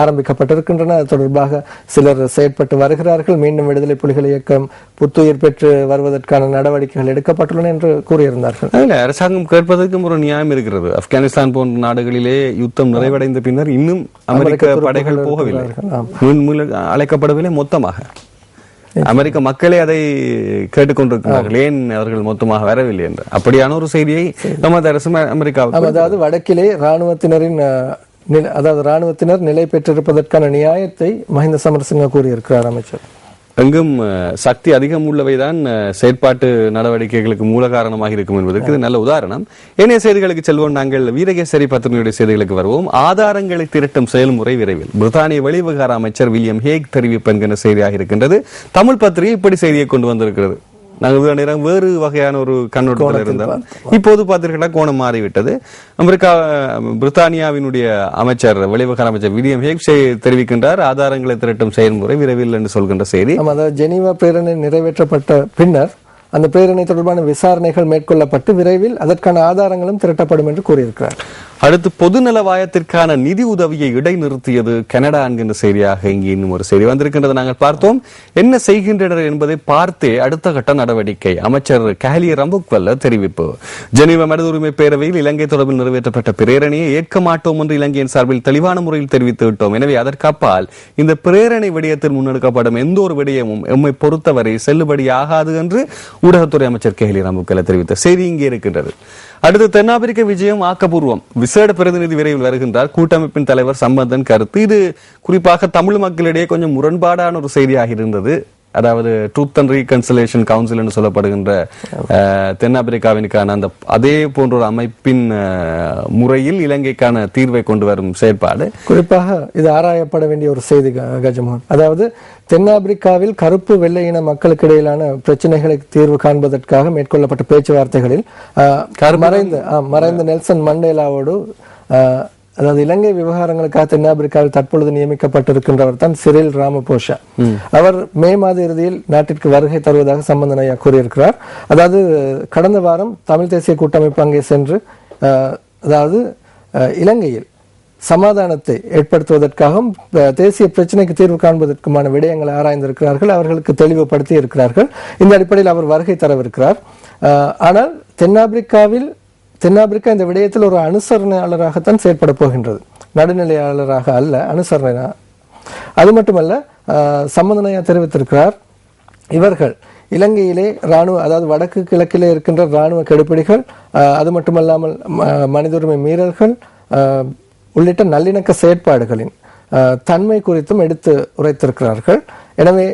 ஆரம்பிக்கப்பட்டிருக்கின்றன. அது தொடர்பாக சிலர் செயற்பட்டு வருகிறார்கள். மீண்டும் விடுதலை புலிகள் இயக்கம் புத்துயிர் பெற்று வருவதற்கான நடவடிக்கைகள் எடுக்கப்பட்டுள்ளன என்று கூறியிருந்தார்கள். அரசாங்கம் கேட்பதற்கும் ஒரு நியாயம் இருக்கிறது. ஆப்கானிஸ்தான் போன்ற நாடுகளிலே யுத்தம் நிறைவடைந்த பின்னர் இன்னும் அமெரிக்க படைகள் போகவில்லை, அழைக்கப்படவில்லை. மொத்தமாக அமெரிக்க மக்களே அதை கேட்டுக்கொண்டிருக்கிறார்கள், ஏன் அவர்கள் மொத்தமாக வரவில்லை என்று. அப்படியான ஒரு செய்தியை நமது அரசு அமெரிக்கா, அதாவது வடக்கிலே ராணுவத்தினர் நிலை பெற்றிருப்பதற்கான நியாயத்தை மஹிந்த சமரசிங்க கூறியிருக்கிறார் அமைச்சர். எங்கும் சக்தி அதிகம் உள்ளவைதான் செயற்பாட்டு நடவடிக்கைகளுக்கு மூல காரணமாக இருக்கும் என்பதற்கு இது நல்ல உதாரணம். ஏனைய செய்திகளுக்கு செல்வோம். நாங்கள் வீரகேசரி பத்திரிகையுடைய செய்திகளுக்கு வருவோம். ஆதாரங்களை திரட்டும் செயல்முறை விரைவில், பிரித்தானிய வெளிவிவகார அமைச்சர் வில்லியம் ஹேக் தெரிவிப்பு என்கிற செய்தியாக இருக்கின்றது. தமிழ் பத்திரிகை இப்படி செய்தியை கொண்டு வந்திருக்கிறது. நாங்கள் நேரம் வேறு வகையான ஒரு கண்ணோட்டத்தில் இருந்தோம். இப்போது பார்த்தீர்களா கோணம் மாறிவிட்டது. பிரித்தானியாவினுடைய அமைச்சர், வெளிவிவகார அமைச்சர் வில்லியம் ஹேக் தெரிவிக்கின்றார், ஆதாரங்களை திரட்டும் செயல்முறை விரைவில் என்று சொல்கின்ற செய்தி. ஜெனீவா பிரேரணை நிறைவேற்றப்பட்ட பின்னர் அந்த பிரேரணை தொடர்பான விசாரணைகள் மேற்கொள்ளப்பட்டு விரைவில் அதற்கான ஆதாரங்களும் திரட்டப்படும் என்று கூறியிருக்கிறார். அடுத்து, பொதுநல நிதி உதவியை இடைநிறுத்தியது கனடா என்கின்ற செய்தியாக இங்கே இன்னும் ஒரு செய்தி வந்திருக்கின்றது. நாங்கள் பார்த்தோம். என்ன செய்கின்றனர் என்பதை பார்த்தே அடுத்த கட்ட நடவடிக்கை. அமைச்சர் கேலிய ரம்புக்வல்ல தெரிவிப்பு. ஜெனீவா மனித உரிமை பேரவையில் இலங்கை தொடர்பில் நிறைவேற்றப்பட்ட பிரேரணையை ஏற்க மாட்டோம் என்று இலங்கையின் சார்பில் தெளிவான முறையில் தெரிவித்து விட்டோம். எனவே அதற்கு அப்பால் இந்த பிரேரணை விடயத்தில் முன்னெடுக்கப்படும் எந்த ஒரு விடயமும் எம்மை பொறுத்தவரை செல்லுபடியாகாது என்று ஊடகத்துறை அமைச்சர் கேஹலி ராமுக்கல தெரிவித்த செய்தி இங்கே இருக்கின்றது. அடுத்து தென்னாப்பிரிக்க விஜயம் ஆக்கப்பூர்வம், விசேட பிரதிநிதி விரைவில் வருகின்றார். கூட்டமைப்பின் தலைவர் சம்பந்தன் கருத்து. இது குறிப்பாக தமிழ் மக்களிடையே கொஞ்சம் முரண்பாடான ஒரு செய்தியாக இருந்தது. அதாவது ட்ரூத் அண்ட் ரீகன்சிலேஷன் கவுன்சில் என்று சொல்லப்படுகின்ற தென்னாப்பிரிக்காவிற்கான அந்த அதே போன்ற ஒரு அமைப்பின் முறையில் இலங்கைக்கான தீர்வை கொண்டு வரும் செயற்பாடு குறிப்பாக இது ஆராயப்பட வேண்டிய ஒரு செய்தி கஜமோகன். அதாவது தென்னாப்பிரிக்காவில் கருப்பு வெள்ளை இன மக்களுக்கு இடையிலான பிரச்சனைகளை தீர்வு காண்பதற்காக மேற்கொள்ளப்பட்ட பேச்சுவார்த்தைகளில் மறைந்த நெல்சன் மண்டேலாவோடு அதாவது இலங்கை விவகாரங்களுக்காக தென்னாப்பிரிக்காவில் தற்பொழுது நியமிக்கப்பட்டிருக்கின்றவர் தான் சிரில் ராமபோசா. அவர் மே மாத இறுதியில் நாட்டிற்கு வருகை தருவதாக சம்பந்தன் ஐயா கூறியிருக்கிறார். அதாவது கடந்த வாரம் தமிழ் தேசிய கூட்டமைப்பு அங்கே சென்று அதாவது இலங்கையில் சமாதானத்தை ஏற்படுத்துவதற்காகவும் தேசிய பிரச்சனைக்கு தீர்வு காண்பதற்குமான விடயங்களை ஆராய்ந்திருக்கிறார்கள், அவர்களுக்கு தெளிவுபடுத்தி இருக்கிறார்கள். இந்த அடிப்படையில் அவர் வருகை தரவிருக்கிறார். ஆனால் தென்னாப்பிரிக்கா இந்த விடயத்தில் ஒரு அனுசரணையாளராகத்தான் செயற்பட போகின்றது, நடுநிலையாளராக அல்ல, அனுசரணை. அது மட்டுமல்ல, சம்பந்தனையா தெரிவித்திருக்கிறார், இவர்கள் இலங்கையிலே ராணுவ அதாவது வடக்கு கிழக்கிலே இருக்கின்ற ராணுவ கெடுபிடிகள், அது மட்டுமல்லாமல் மனித உரிமை மீறல்கள் உள்ளிட்ட நல்லிணக்க செயற்பாடுகளின் தன்மை குறித்தும் எடுத்து உரைத்திருக்கிறார்கள். எனவே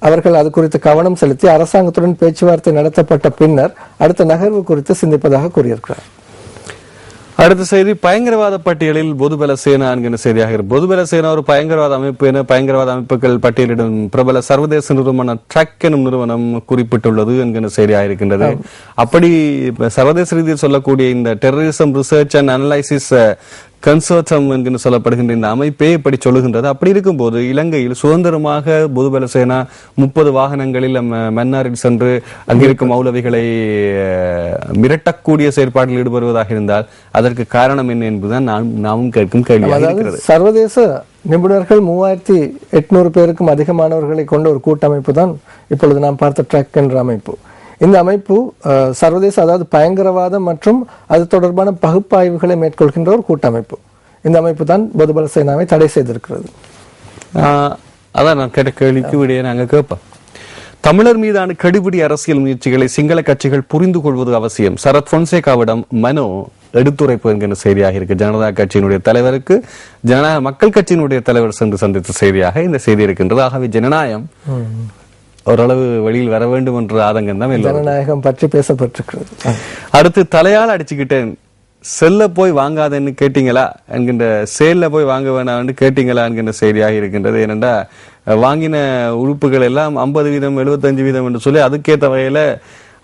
அவர்கள் அது குறித்து கவனம் செலுத்தி அரசாங்கத்துடன் பேச்சுவார்த்தை நடத்தப்பட்ட பின்னர் அடுத்த நகர்வு குறித்து சிந்திப்பதாக கூறியிருக்கிறார். அடுத்த செய்தி, பயங்கரவாத பட்டியலில் பொதுபல சேனா என்கிற செய்தியாக இருக்கு. பொதுபல சேனா ஒரு பயங்கரவாத அமைப்பு என பயங்கரவாத அமைப்புகள் பட்டியலிடும் பிரபல சர்வதேச நிறுவனம் ட்ரக் எனும் நிறுவனம் குறிப்பிட்டுள்ளது என்கிற செய்தியாக இருக்கின்றது. அப்படி சர்வதேச ரீதியில் சொல்லக்கூடிய இந்த terrorism research and analysis consortium என்று சொல்லப்படுகின்ற இந்த அமைப்பே இப்படி சொல்லுகின்றது. அப்படி இருக்கும்போது இலங்கையில் சுதந்திரமாக பொதுபல சேனா 30 வாகனங்களில் மன்னாரில் சென்று அங்கிருக்கும் மௌலவிகளை மிரட்டக்கூடிய செயற்பாட்டில் ஈடுபடுவதாக இருந்தால் அதற்கு காரணம் என்ன என்பதுதான் நாமும் கேட்கும் கேள்வியாக இருக்கிறது. சர்வதேச நிபுணர்கள் 3800 பேருக்கும் அதிகமானவர்களை கொண்ட ஒரு கூட்டமைப்பு தான் இப்பொழுது நாம் பார்த்த ட்ரக் என்ற அமைப்பு. இந்த அமைப்பு சர்வதேச அதாவது பயங்கரவாதம் மற்றும் அது தொடர்பான பகுப்பாய்வுகளை மேற்கொள்கின்ற ஒரு கூட்டமைப்பு. இந்த அமைப்பு தான் பொதுபல சேனாவை தடை செய்திருக்கிறது. அதான் நான் கேட்ட கேள்விக்கு விடையே நாங்க கேட்போம். தமிழர் மீதான கெடுபிடி அரசியல் முயற்சிகளை சிங்கள கட்சிகள் புரிந்து கொள்வது அவசியம். சரத் பொன்சேகாவிடம் மனோ எடுத்துரைப்பு என்கிற செய்தியாக இருக்கு. ஜனதா கட்சியினுடைய தலைவருக்கு ஜனநாயக மக்கள் கட்சியினுடைய தலைவர் சென்று சந்தித்த செய்தியாக இந்த செய்தி இருக்கின்றது. ஆகவே ஜனநாயகம் ஓரளவு வெளியில் வர வேண்டும் என்ற ஆதங்கம் தான் ஜனநாயகம் பற்றி பேசப்பட்டிருக்கிறது. அடுத்து, தலையால் அடிச்சுக்கிட்டேன், செல்ல போய் வாங்காதன்னு கேட்டீங்களா என்கின்ற, சேல்ல போய் வாங்க வேணாம்னு கேட்டீங்களா என்கின்ற செய்தியாக இருக்கின்றது. ஏனென்றா வாங்கின உறுப்புகள் எல்லாம் 50%, 75% என்று சொல்லி அதுக்கேற்ற வகையில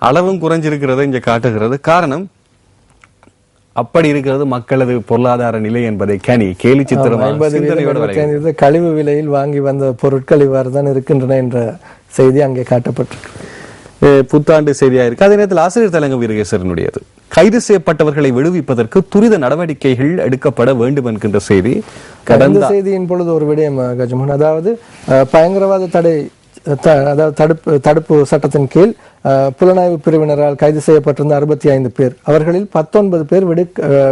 அளவும் குறைஞ்சிருக்கிறத இங்க காட்டுகிறது. காரணம் அப்படி இருக்கிறது மக்களது பொருளாதார நிலை என்பதை கேலி சித்திரமாக கழிவு விலையில் வாங்கி வந்த பொருட்கள் இவ்வாறு தான் இருக்கின்றன என்ற செய்தி அங்கே காட்டப்பட்டிருக்கு. புத்தாண்டு செய்தியா இருக்கு. அதே நேரத்தில் ஆசிரியர் தலைங்க வீரகேசரனுடையது, கைது செய்யப்பட்டவர்களை விடுவிப்பதற்கு துரித நடவடிக்கைகள் எடுக்கப்பட வேண்டும் என்கின்ற செய்தி. கடந்த செய்தியின் பொழுது ஒரு விடயம் கஜமோகன், அதாவது பயங்கரவாத தடை அதாவது தடுப்பு சட்டத்தின் கீழ் புலனாய்வு பிரிவினரால் கைது செய்யப்பட்டிருந்த 65 பேர், அவர்களில் 19 பேர்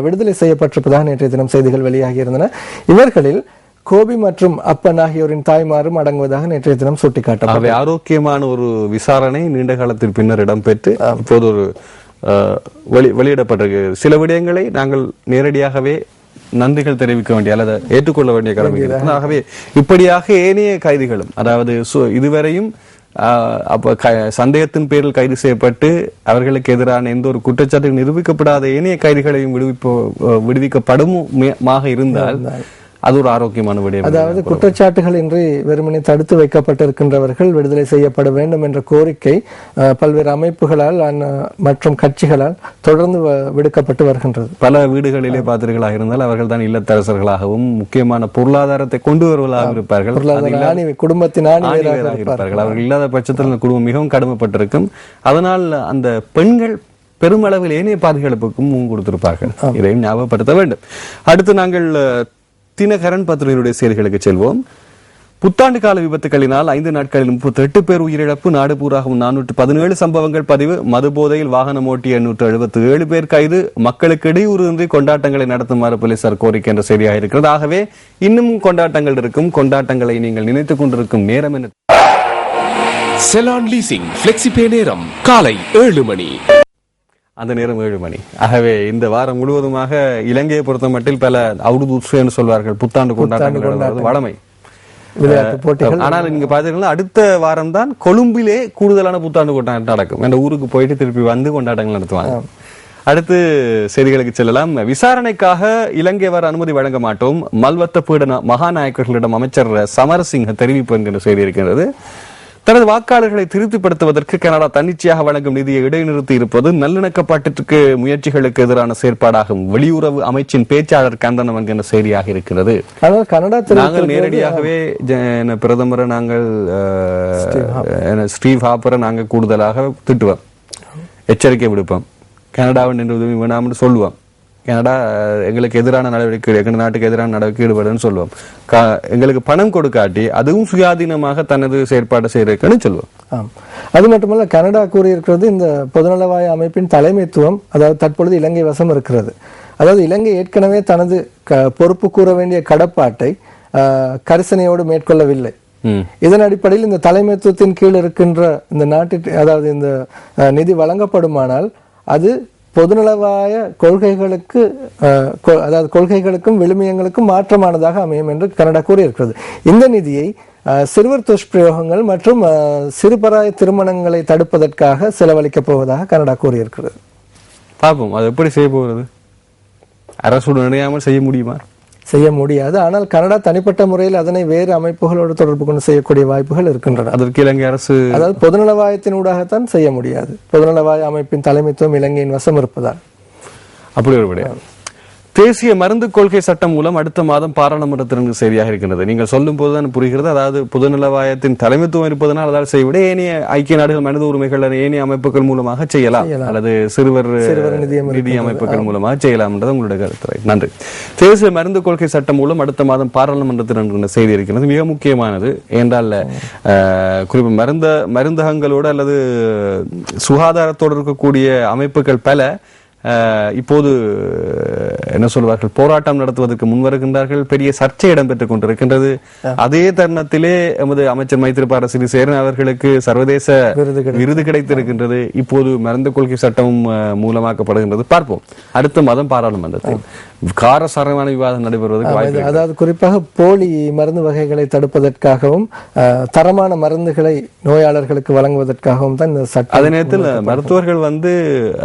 விடுதலை செய்யப்பட்டிருப்பதாக நேற்றைய தினம் செய்திகள் வெளியாகி இருந்தன. இவர்களில் கோபி மற்றும் அப்பன் ஆகியோரின் தாய்மாரும் அடங்குவதாக நேற்றைய தினம் சுட்டிக்காட்டப்பட்டது. ஆரோக்கியமான ஒரு விசாரணை நீண்ட காலத்திற்கு பின்னர் இடம்பெற்று இப்போது ஒரு வெளியிடப்பட்டிருக்கு. சில விடயங்களை நாங்கள் நேரடியாகவே நன்றிகள் தெரிவிக்க வேண்டிய அல்லது ஏற்றுக்கொள்ள வேண்டிய கடமை இருக்கிறது. ஆகவே இப்படியாக ஏனைய கைதிகளும், அதாவது இதுவரையும் சந்தேகத்தின் பேரில் கைது செய்யப்பட்டு அவர்களுக்கு எதிரான எந்த ஒரு குற்றச்சாட்டு நிரூபிக்கப்படாத ஏனைய கைதிகளையும் விடுவிக்கப்படுமாக இருந்தால் அது ஒரு ஆரோக்கியமான விடயம். அதாவது குற்றச்சாட்டுகள் இன்றி வெறுமனே தடுத்து வைக்கப்பட்டிருக்கின்றவர்கள் விடுதலை செய்யப்பட வேண்டும் என்ற கோரிக்கை பல்வேறு அமைப்புகளால் மற்றும் கட்சிகளால் தொடர்ந்து விடுக்கப்பட்டு வருகின்றது. பல வீடுகளிலே பாத்திரங்களாக இருந்தால் அவர்கள் தான் இல்லத்தரசர்களாகவும் முக்கியமான பொருளாதாரத்தை கொண்டு வருவதாக இருப்பார்கள், குடும்பத்தின் இருப்பார்கள். அவர்கள் இல்லாத பட்சத்தில் குடும்பம் மிகவும் கடுமைப்பட்டிருக்கும். அதனால் அந்த பெண்கள் பெருமளவில் ஏனைய பாதுகாப்புக்கும் கொடுத்திருப்பார்கள். இதையும் ஞாபகப்படுத்த வேண்டும். அடுத்து நாங்கள் தினகரன் பத்திரிகையுடைய செய்திகளுக்கு செல்வோம். புத்தாண்டு கால விபத்துகளினால் 5 நாட்களில் 38 பேர் உயிரிழப்பு, நாடு பூராகவும் 417 சம்பவங்கள் பதிவு, மது போதையில் வாகனம் ஓட்டிய 877 பேர் கைது, மக்களுக்கு இடையூறு இன்றி கொண்டாட்டங்களை நடத்துமாறு போலீசார் கோரிக்கை என்ற செய்தியாக இருக்கிறது. ஆகவே இன்னும் கொண்டாட்டங்கள் இருக்கும். கொண்டாட்டங்களை நீங்கள் நினைத்துக் கொண்டிருக்கும் நேரம் என்ன? செலான் லீசிங் ஃபிளெக்சிபே நேரம் காலை 7 மணி. அந்த நேரம் 7 மணி. ஆகவே இந்த வாரம் முழுவதுமாக இலங்கையை பொறுத்த மட்டில் பல அவுடுதுன்னு சொல்வார்கள், புத்தாண்டு கொண்டாட்டங்கள் வளமை விளையாட்டு போட்டிகள். ஆனால் நீங்க பாத்தீங்கன்னா அடுத்த வாரம் தான் கொழும்பிலே கூடுதலான புத்தாண்டு கொண்டாட்டம் நடக்கும். அந்த ஊருக்கு போயிட்டு திருப்பி வந்து கொண்டாட்டங்கள் நடத்துவாங்க. அடுத்து செய்திகளுக்கு செல்லலாம். விசாரணைக்காக இலங்கை வர அனுமதி வழங்க மாட்டோம், மல்வத்த பீடன மகாநாயக்கர்களிடம் அமைச்சர் சமரசிங்க தெரிவிப்பு என்கிற செய்தி இருக்கிறது. தனது வாக்காளர்களை திருப்திப்படுத்துவதற்கு கனடா தன்னிச்சையாக வழங்கும் நிதியை இடைநிறுத்தி இருப்பது நல்லிணக்கப்பாட்டிற்கு முயற்சிகளுக்கு எதிரான செயற்பாடாகும், வெளியுறவு அமைச்சின் பேச்சாளர் கண்டனம் என்கிற செய்தியாக இருக்கிறது. நாங்கள் நேரடியாகவே பிரதமரை நாங்கள் ஸ்டீவ் ஹாப்பரை நாங்கள் கூடுதலாக திட்டுவோம், எச்சரிக்கை விடுப்போம், கனடாவை நின்று உதவி வேணாம்னு சொல்லுவோம், கனடா எங்களுக்கு எதிரான நடவடிக்கை, எங்கள் நாட்டுக்கு எதிரான நடவடிக்கை ஈடுபடுன்னு சொல்லுவோம், எங்களுக்கு பணம் கொடுக்காட்டி அதுவும் சுயாதீனமாக தனது செயற்பாடு செய்யறதுன்னு சொல்லுவோம். அது மட்டுமல்ல, கனடா கூறியிருக்கிறது இந்த பொதுநலவாய அமைப்பின் தலைமைத்துவம் அதாவது தற்பொழுது இலங்கை வசம் இருக்கிறது. அதாவது இலங்கை ஏற்கனவே தனது பொறுப்பு கூற வேண்டிய கடப்பாட்டை கரிசனையோடு மேற்கொள்ளவில்லை. இதன் அடிப்படையில் இந்த தலைமைத்துவத்தின் கீழ் இருக்கின்ற இந்த நாட்டிற்கு அதாவது இந்த நிதி வழங்கப்படுமானால் அது பொதுநலவாய கொள்கைகளுக்கு அதாவது கொள்கைகளுக்கும் விழுமியங்களுக்கும் மாற்றமானதாக அமையும் என்று கனடா கூறியிருக்கிறது. இந்த நிதியை சிறுவர் துஷ்பிரயோகங்கள் மற்றும் சிறுபராய திருமணங்களை தடுப்பதற்காக செலவழிக்கப் போவதாக கனடா கூறியிருக்கிறது. பார்ப்போம் அது எப்படி செய்ய போகிறது. அரசுடன் இணையாமல் செய்ய முடியுமா? செய்ய முடியாது. ஆனால் கனடா தனிப்பட்ட முறையில் அதனை வேறு அமைப்புகளோடு தொடர்பு கொண்டு செய்யக்கூடிய வாய்ப்புகள் இருக்கின்றன. அதற்கு இலங்கை அரசு அதாவது பொதுநலவாயத்தின் ஊடாகத்தான் செய்ய முடியாது. பொதுநலவாய அமைப்பின் தலைமைத்துவம் இலங்கையின் வசம் இருப்பதால் அப்படி ஒரு விடயம். தேசிய மருந்து கொள்கை சட்டம் மூலம் அடுத்த மாதம் பாராளுமன்றத்திற்கு செய்தியாக இருக்கின்றது. நீங்கள் சொல்லும் போதுதான் புரிகிறது. அதாவது பொதுநலவாயத்தின் தலைமைத்துவம் இருப்பதனால் அதால் செய்விட ஏனைய ஐக்கிய நாடுகள் மனித உரிமைகள் ஏனைய அமைப்புகள் மூலமாக செய்யலாம், அல்லது சிறுவர் நிதி அமைப்புகள் மூலமாக செய்யலாம் என்றது உங்களுடைய கருத்து. நன்றி. தேசிய மருந்து கொள்கை சட்டம் மூலம் அடுத்த மாதம் பாராளுமன்றத்தில் செய்தி இருக்கிறது. மிக முக்கியமானது. என்றால் குறிப்பாக மருந்தகங்களோடு அல்லது சுகாதாரத்தோடு இருக்கக்கூடிய அமைப்புகள் பல இப்போது என்ன சொல்வார்கள், போராட்டம் நடத்துவதற்கு முன்வருகின்றார்கள். பெரிய சர்ச்சை இடம்பெற்றுக் கொண்டிருக்கின்றது. அதே தருணத்திலே எமது அமைச்சர் மைத்திரிபால சிறிசேன அவர்களுக்கு சர்வதேச விருது கிடைத்திருக்கின்றது. இப்போது மருந்து கொள்கை சட்டம் மூலமாக்கப்படுகின்றது. பார்ப்போம் அடுத்த மாதம் பாராளுமன்றத்தில் காரசாரமான விவாதம் நடைபெறுவதற்கு வாய்ப்பு. அதாவது குறிப்பாக போலி மருந்து வகைகளை தடுப்பதற்காகவும் தரமான மருந்துகளை நோயாளர்களுக்கு வழங்குவதற்காகவும் தான் இந்த சட்டம். அதே நேரத்தில் மருத்துவர்கள்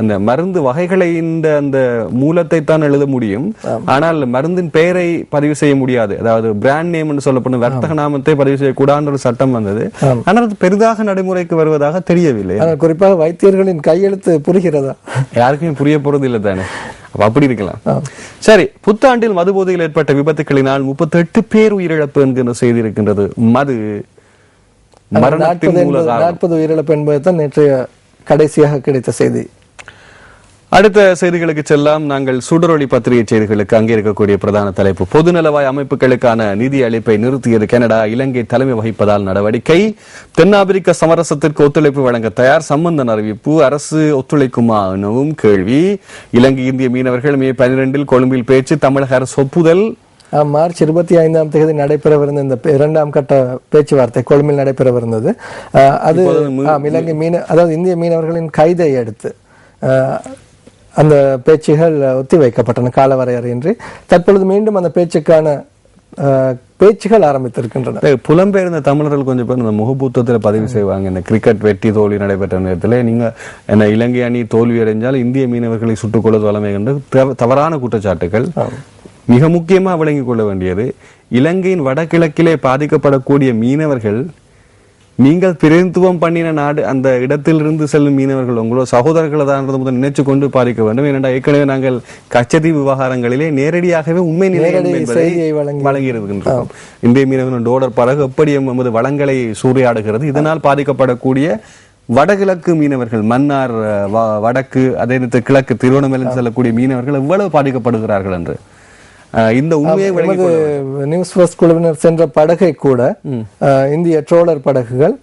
அந்த மருந்து வகைகளை அந்த மூலத்தை தான் எழுத முடியும், ஆனால் மருந்தின் பெயரை பதிவு செய்ய முடியாது. அதாவது பிராண்ட் நேம் என்று சொல்லப்படும் வர்த்தக நாமத்தை பதிவு செய்யக்கூடாது ஒரு சட்டம் வந்தது. ஆனால் அது பெரிதாக நடைமுறைக்கு வருவதாக தெரியவில்லை. குறிப்பாக வைத்தியர்களின் கையெழுத்து புரிகிறதா? யாருக்கும் புரிய போறது இல்லை தானே. அப்படி இருக்கலாம். சரி, புத்தாண்டில் மது போதையில் ஏற்பட்ட விபத்துகளினால் 38 பேர் உயிரிழப்பு என்கிற செய்தி இருக்கின்றது. மது மரணத்தின் மூல 40 உயிரிழப்பு என்பதுதான் நேற்றைய கடைசியாக கிடைத்த செய்தி. அடுத்த செய்திகளுக்கு செல்லாம். நாங்கள் சுடரொளி பத்திரிகை செய்திகளுக்கு அங்கே இருக்கக்கூடிய பிரதான தலைப்பு, பொதுநலவாய அமைப்புகளுக்கான நிதி அளிப்பை நிறுத்தியது கனடா, இலங்கை தலைமை வகிப்பதால் நடவடிக்கை, தென்னாப்பிரிக்க சமரசத்திற்கு ஒத்துழைப்பு வழங்க தயார், சம்பந்தன் அறிவிப்பு, அரசு ஒத்துழைக்குமா எனவும் கேள்வி, இலங்கை இந்திய மீனவர்கள் மே 12 கொழும்பில் பேச்சு, தமிழக அரசு ஒப்புதல். மார்ச் 25ஆம் தேதி நடைபெறவிருந்த இந்த 2ஆம் கட்ட பேச்சுவார்த்தை கொழும்பில் நடைபெறவிருந்தது. அது இலங்கை அதாவது இந்திய மீனவர்களின் கைதை அடுத்து அந்த பேச்சுகள் ஒத்திவைக்கப்பட்டன காலவரையறையின்றி. தற்பொழுது மீண்டும் அந்த பேச்சுகள் ஆரம்பித்திருக்கின்றன. புலம்பெயர்ந்த தமிழர்கள் கொஞ்சம் பேர் இந்த முகபூத்தத்தில் பதிவு செய்வாங்க. இந்த கிரிக்கெட் வெற்றி தோல்வி நடைபெற்ற நேரத்தில் நீங்க என்ன இலங்கை அணி தோல்வி அடைஞ்சால் இந்திய மீனவர்களை சுட்டுக் கொள்வது வளமை என்று தவறான குற்றச்சாட்டுகள். மிக முக்கியமாக விளங்கிக் கொள்ள வேண்டியது, இலங்கையின் வடகிழக்கிலே பாதிக்கப்படக்கூடிய மீனவர்கள் நீங்கள் பிரதிநிதித்துவம் பண்ணின நாடு அந்த இடத்திலிருந்து செல்லும் மீனவர்கள் உங்களோட சகோதரர்களை தான் முதல் நினைச்சு கொண்டு பாதிக்க வேண்டும். ஏனென்றால் ஏற்கனவே நாங்கள் கச்சத்தீவு விவகாரங்களிலே நேரடியாகவே உண்மை நிலையை வழங்கி இருக்கின்றோம். இந்திய மீனவர்கள் டோலர் படகு எப்படி எமது வளங்களை சூறையாடுகிறது. இதனால் பாதிக்கப்படக்கூடிய வடகிழக்கு மீனவர்கள், மன்னார் வடக்கு, அதே நேரத்தில் கிழக்கு திருவண்ணாமலை செல்லக்கூடிய மீனவர்கள் எவ்வளவு பாதிக்கப்படுகிறார்கள் என்று இந்த உண்மையை நியூஸ் ஃபர்ஸ்ட் குழுவினர் சென்ற படகை கூட இந்திய ட்ரோலர் படகுகள்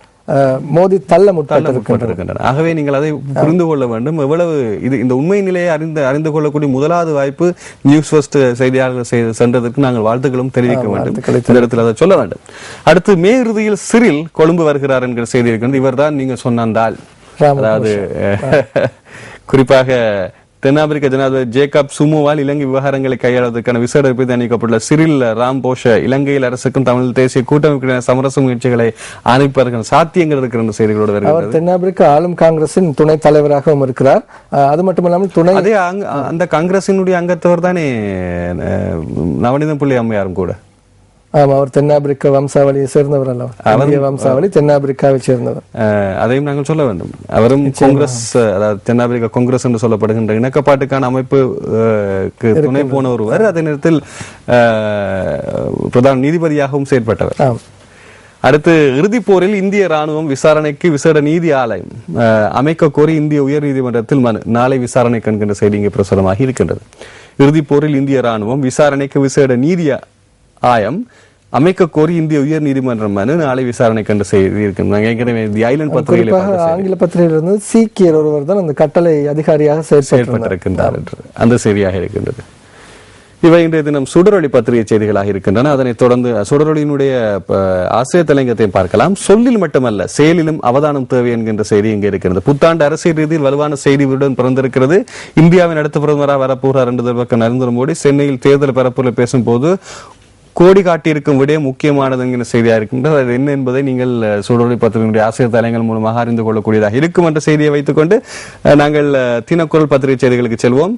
மோதி தள்ள முற்பட்டிருக்கின்றன. இருக்கின்றன. ஆகவே நீங்கள் அதை புரிந்து கொள்ள வேண்டும். எவ்வளவு இது இந்த உண்மை நிலையை அறிந்து கொள்ளக்கூடிய முதலாவது வாய்ப்பு நியூஸ் ஃபர்ஸ்ட் செய்தியாளர்கள் சென்றதற்கு நாங்கள் வாழ்த்துக்களும் தெரிவிக்க வேண்டும். இந்த இடத்தில் அதை சொல்ல வேண்டும். அடுத்து மே இறுதியில் சிறில் கொழும்பு வருகிறார் என்கிற செய்தி இருக்கிறது. இவர்தான் நீங்க சொன்ன அந்த ஆள். அதாவது குறிப்பாக தென்னாப்பிரிக்க ஜனாதிபதி ஜேக்கப் சுமுவால் இலங்கை விவகாரங்களை கையாளுவதற்கான விசேட நியமிக்கப்பட்டுள்ள சிறில் ராம்போஷ இலங்கையில் அரசுக்கும் தமிழ் தேசிய கூட்டமைப்பு சமரச முயற்சிகளை ஆரம்பிப்பதற்கான சாத்தியங்கள் இருக்கிற செய்திகளோடு வருகிறது. தென்னாப்பிரிக்க ஆளும் காங்கிரசின் துணைத் தலைவராகவும் இருக்கிறார். அது மட்டுமல்லாமல் துணை அந்த காங்கிரசினுடைய அங்கத்தவர் தானே நவநீதம் புள்ளி அம்மையாரும் கூட. ஆமா, அவர் தென்னாப்பிரிக்க வம்சாவளியை சேர்ந்தவர் அல்லவா? வம்சாவளி தென்னாப்பிரிக்காவை சேர்ந்தவர். அதையும் நாங்கள் சொல்ல வேண்டும். அவரும் காங்கிரஸ், அதாவது தென்னாப்பிரிக்க காங்கிரஸ் என்று சொல்லப்படுகின்ற இணக்கப்பாட்டுக்கான அமைப்புக்கு துணை போன ஒருவர், அதே நேரத்தில் பிரதான நீதிபதியாகவும் செயற்பட்டவர். அடுத்து இறுதிப் போரில் இந்திய ராணுவம் விசாரணைக்கு விசேட நீதி ஆலயம் அமைக்க கோரி இந்திய உயர் நீதிமன்றத்தில் மனு. நாளை விசாரணைக்கு என்கின்ற செய்தி இங்கே பிரசுரமாகி இருக்கின்றது. இறுதிப் போரில் இந்திய ராணுவம் விசாரணைக்கு விசேட நீதி ஆயம் அமைக்க கோரி இந்திய உயர் நீதிமன்றம் மனு நாளை விசாரணை கண்டு செய்தி இருக்கின்றது. ஆங்கில பத்திரிகையில் இருந்து சீக்கியர் ஒருவர் தான் அந்த கட்டளை அதிகாரியாக செயல்பட்டிருக்கின்றார் என்று அந்த செய்தியாக இருக்கின்றது. இவை இன்றைய தினம் சுடரொளி பத்திரிகை செய்திகளாக இருக்கின்றன. அதனைத் தொடர்ந்து சுடரொளியினுடைய ஆசிரியர் தலையங்கத்தையும் பார்க்கலாம். சொல்லில் மட்டுமல்ல செயலிலும் அவதானம் தேவை என்கின்ற செய்தி இங்கே இருக்கிறது. புத்தாண்டு அரசியல் ரீதியில் வலுவான செய்தியுடன் பிறந்திருக்கிறது. இந்தியாவின் அடுத்த பிரதமராக வரப்போகிறார் என்று தெரிவிக்க நரேந்திர மோடி சென்னையில் தேர்தல் பரப்புரை பேசும்போது கோடி காட்டியிருக்கும் விட முக்கியமானது என்கிற செய்தியாக இருக்கின்றது. அது என்ன என்பதை நீங்கள் சுடரொளி பத்திரிகையினுடைய ஆசிரியர் தலையங்கள் மூலமாக அறிந்து கொள்ளக்கூடியதாக இருக்கும் என்ற செய்தியை வைத்துக்கொண்டு நாங்கள் தினக்குரல் பத்திரிகை செய்திகளுக்கு செல்வோம்.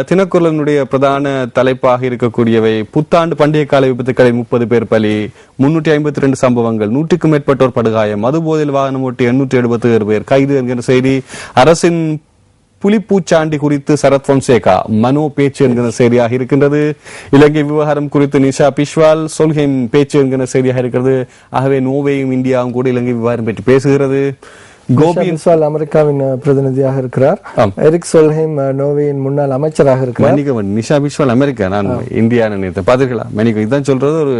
தினக்குரலினுடைய பிரதான தலைப்பாக இருக்கக்கூடியவை புத்தாண்டு பண்டிகை கால விபத்துக்களில் 30 பேர் பலி, 352 சம்பவங்கள், 100க்கும் மேற்பட்டோர் படுகாயம், மதுபோதையில் வாகனம் ஓட்டி 877 பேர் கைது என்கிற செய்தி. அரசின் புலிப்பூச்சாண்டி குறித்து சரத் பொன்சேகா மனோ பேச்சு என்கிற செய்தியாக இருக்கின்றது. இலங்கை விவகாரம் குறித்து நிஷா பிஸ்வால் சொல்ஹெம் பேச்சு என்கிற செய்தியாக இருக்கிறது. ஆகவே நோர்வேயும் இந்தியாவும் கூட இலங்கை விவகாரம் பற்றி பேசுகிறது. அமெரிக்காவின் பிரதிநிதியாக இருக்கிறார். எரிக் சொல்ஹெம் நோர்வேயின் முன்னாள் அமைச்சராக இருக்கிறார். நிஷா பிஸ்வால் அமெரிக்கா, நான் இந்தியா நினைத்தேன். பாத்தீர்களா மணிக்கு இதான் சொல்றது. ஒரு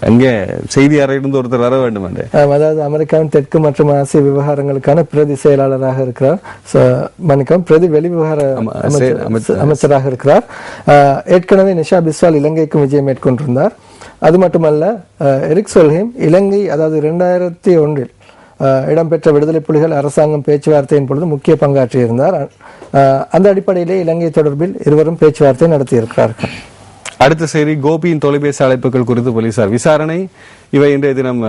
அங்கே செய்தி அறையிலிருந்து ஒருத்தர் வர வேண்டும் என்று. அதாவது அமெரிக்காவின் தெற்கு மற்றும் ஆசிய விவகாரங்களுக்கான பிரதி செயலாளராக இருக்கிறார். மணிக்கம் பிரதி வெளிவிவகார அமைச்சராக இருக்கிறார். ஏற்கனவே நிஷா பிஸ்வால் இலங்கைக்கும் விஜயம் மேற்கொண்டிருந்தார். அது மட்டுமல்ல, எரிக் சொல்ஹெம் இலங்கை, அதாவது 2001 இடம்பெற்ற விடுதலை புலிகள் அரசாங்கம் பேச்சுவார்த்தையின் பொழுது முக்கிய பங்காற்றியிருந்தார். அந்த அடிப்படையிலே இலங்கை தொடர்பில் இருவரும் பேச்சுவார்த்தை நடத்தியிருக்கிறார்கள். அடுத்த செய்தி, கோபியின் தொலைபேசி அழைப்புகள் குறித்து போலீசார் விசாரணை. இவை இன்றைய தினம்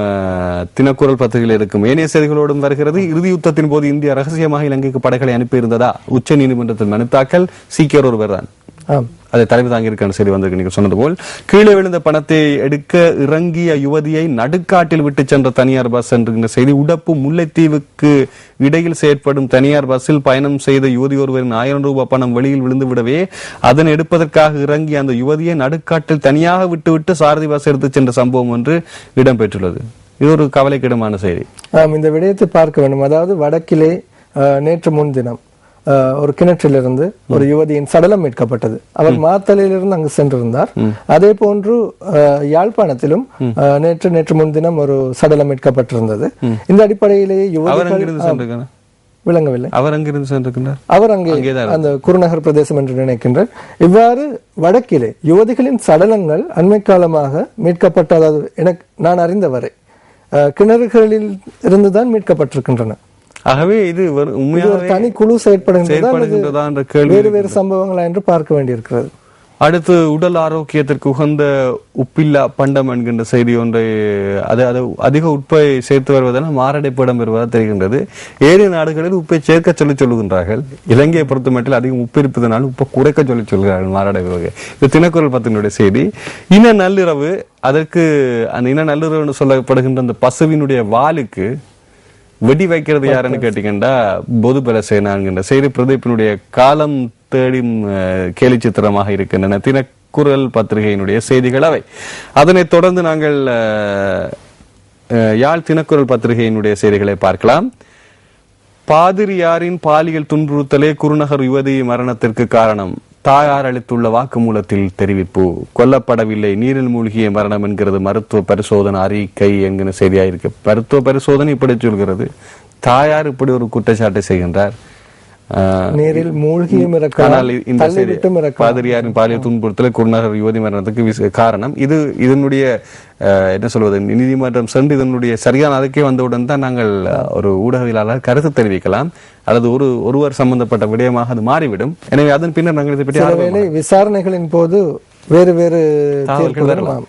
தினக்குரல் பத்திரிகையில் இருக்கும். ஏனைய செய்திகளோடும் வருகிறது. இறுதி யுத்தத்தின் போது இந்தியா ரகசியமாக இலங்கைக்கு படைகளை அனுப்பியிருந்ததா? உச்ச நீதிமன்றத்தில் மனு தாக்கல். சீக்கியர் ஒருவர் தான் அதை தலைமை தாங்கியிருக்கான செய்தி வந்திருக்கு. நீங்க சொன்னது போல் கீழே விழுந்த பணத்தை எடுக்க இறங்கிய யுவதியை நடுக்காட்டில் விட்டு சென்ற தனியார் பஸ் என்கிற செய்தி. உடப்பு முல்லைத்தீவுக்கு இடையில் செயற்படும் தனியார் பஸ்ஸில் பயணம் செய்த யுவதி ஒருவரின் 1000 ரூபாய் பணம் வெளியில் விழுந்து விடவே அதனை எடுப்பதற்காக இறங்கிய அந்த யுவதியை நடுக்காட்டில் தனியாக விட்டுவிட்டு சாரதி பஸ் எடுத்து சென்ற சம்பவம் ஒன்று இடம்பெற்றுள்ளது. இது ஒரு கவலைக்கிடமான செய்தி. இந்த விடயத்தை பார்க்க வேண்டும். அதாவது வடக்கிலே நேற்று முன்தினம் ஒரு கிணற்றிலிருந்து ஒரு யுவதியின் சடலம் மீட்கப்பட்டது. அவர் மாத்தளையிலிருந்து அங்கு சென்றிருந்தார். அதே போன்று யாழ்ப்பாணத்திலும் நேற்று முன்தினம் ஒரு சடலம் மீட்கப்பட்டிருந்தது. இந்த அடிப்படையிலேயே விளங்கவில்லை. அவர் அங்கே அந்த குருநகர் பிரதேசம் என்று நினைக்கின்றார். இவ்வாறு வடக்கிலே யுவதிகளின் சடலங்கள் அண்மை காலமாக மீட்கப்பட்ட, அதாவது நான் அறிந்தவரை கிணறுகளில் இருந்துதான் மீட்கப்பட்டிருக்கின்றன. ஆகவே இது தனி குழு செயற்படுகின்றதா வேறு வேறு சம்பவங்களா என்று பார்க்க வேண்டியிருக்கிறது. அடுத்து, உடல் ஆரோக்கியத்திற்கு உகந்த உப்பில்லா பண்டம் என்கின்ற செய்தி ஒன்றை, அது அதிக உப்பை சேர்த்து வருவதால் மாரடைப்பு இடம்பெறுவதாக தெரிகின்றது. ஏழு நாடுகளில் உப்பை சேர்க்க சொல்லுகின்றார்கள். இலங்கையை பொறுத்த மட்டும் அதிகம் உப்பு இருப்பதனால் உப்பை குறைக்க சொல்கிறார்கள் மாரடைப்பு வகை. இது தினக்குரல் பத்தினுடைய செய்தி. இன நல்லுறவு, அதற்கு அந்த இன நல்லுறவு சொல்லப்படுகின்ற அந்த பசுவினுடைய வாலுக்கு வெடி வைக்கிறது யாருன்னு கேட்டீங்கன்னா பொதுபல சேனாங்கிற செய்தி பிரதீப்பினுடைய காலம் தேடி கேலி சித்திரமாக இருக்கின்றன. தினக்குரல் பத்திரிகையினுடைய செய்திகள் அவை. அதனைத் தொடர்ந்து நாங்கள் யாழ் தினக்குரல் பத்திரிகையினுடைய செய்திகளை பார்க்கலாம். பாதிரியாரின் பாலியல் துன்புறுத்தலே குருநகர் யுவதி மரணத்திற்கு காரணம். தாயார் அளித்துள்ள வாக்குமூலத்தில் தெரிவிப்பு. கொல்லப்படவில்லை, நீரில் மூழ்கிய மரணம் என்கிறது மருத்துவ பரிசோதனை அறிக்கை என்கிற செய்தியாயிருக்கு. மருத்துவ பரிசோதனை இப்படி சொல்கிறது, தாயார் இப்படி ஒரு குற்றச்சாட்டை செய்கின்றார். நீரில் மூழ்கியும் ஆனால் இந்த பாதிரியாரின் பாலியல் துன்புறுத்தல குருநகர் யுவதி மரணத்துக்கு காரணம் இது. இதனுடைய என்ன சொல்வது, நீதிமன்றம் சென்று இதனுடைய சரியான அறிக்கை வந்தவுடன் தான் நாங்கள் ஒரு ஊடகவியலாளர் கருத்து தெரிவிக்கலாம், அல்லது ஒருவர் சம்பந்தப்பட்ட விடயமாக அது மாறிவிடும். எனவே அதன் பின்னர் நாங்கள் இதை பற்றி விசாரணைகளின் போது வேறு வேறு தகவல்கள் வரலாம்.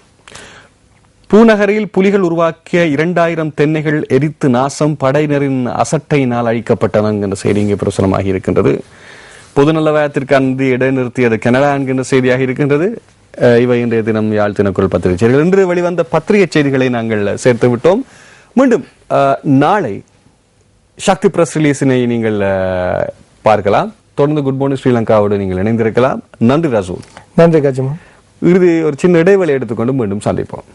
பூநகரில் புலிகள் உருவாக்கிய 2000 தென்னைகள் எரித்து நாசம், படையினரின் அசட்டையினால் அழிக்கப்பட்டன என்கின்ற செய்தி இங்கே பிரசுரமாகி இருக்கின்றது. பொதுநலவாயத்திற்கு அன்றி இடைநிறுத்தியது கனடா என்கின்ற செய்தியாக இருக்கின்றது. இவை இன்றைய தினம் யாழ் தினக்குரல் பத்திரிகை செய்திகள். இன்று வெளிவந்த பத்திரிகை செய்திகளை நாங்கள் சேர்த்து விட்டோம். மீண்டும் நாளை சக்தி பிரஸ் ரிலீஸினை நீங்கள் பார்க்கலாம். தொடர்ந்து குட் மார்னிங் ஸ்ரீலங்காவோடு நீங்கள் இணைந்திருக்கலாம். நன்றி ராசு. நன்றி கஜமோன். இறுதி ஒரு சின்ன இடைவெளி எடுத்துக்கொண்டு மீண்டும் சந்திப்போம்.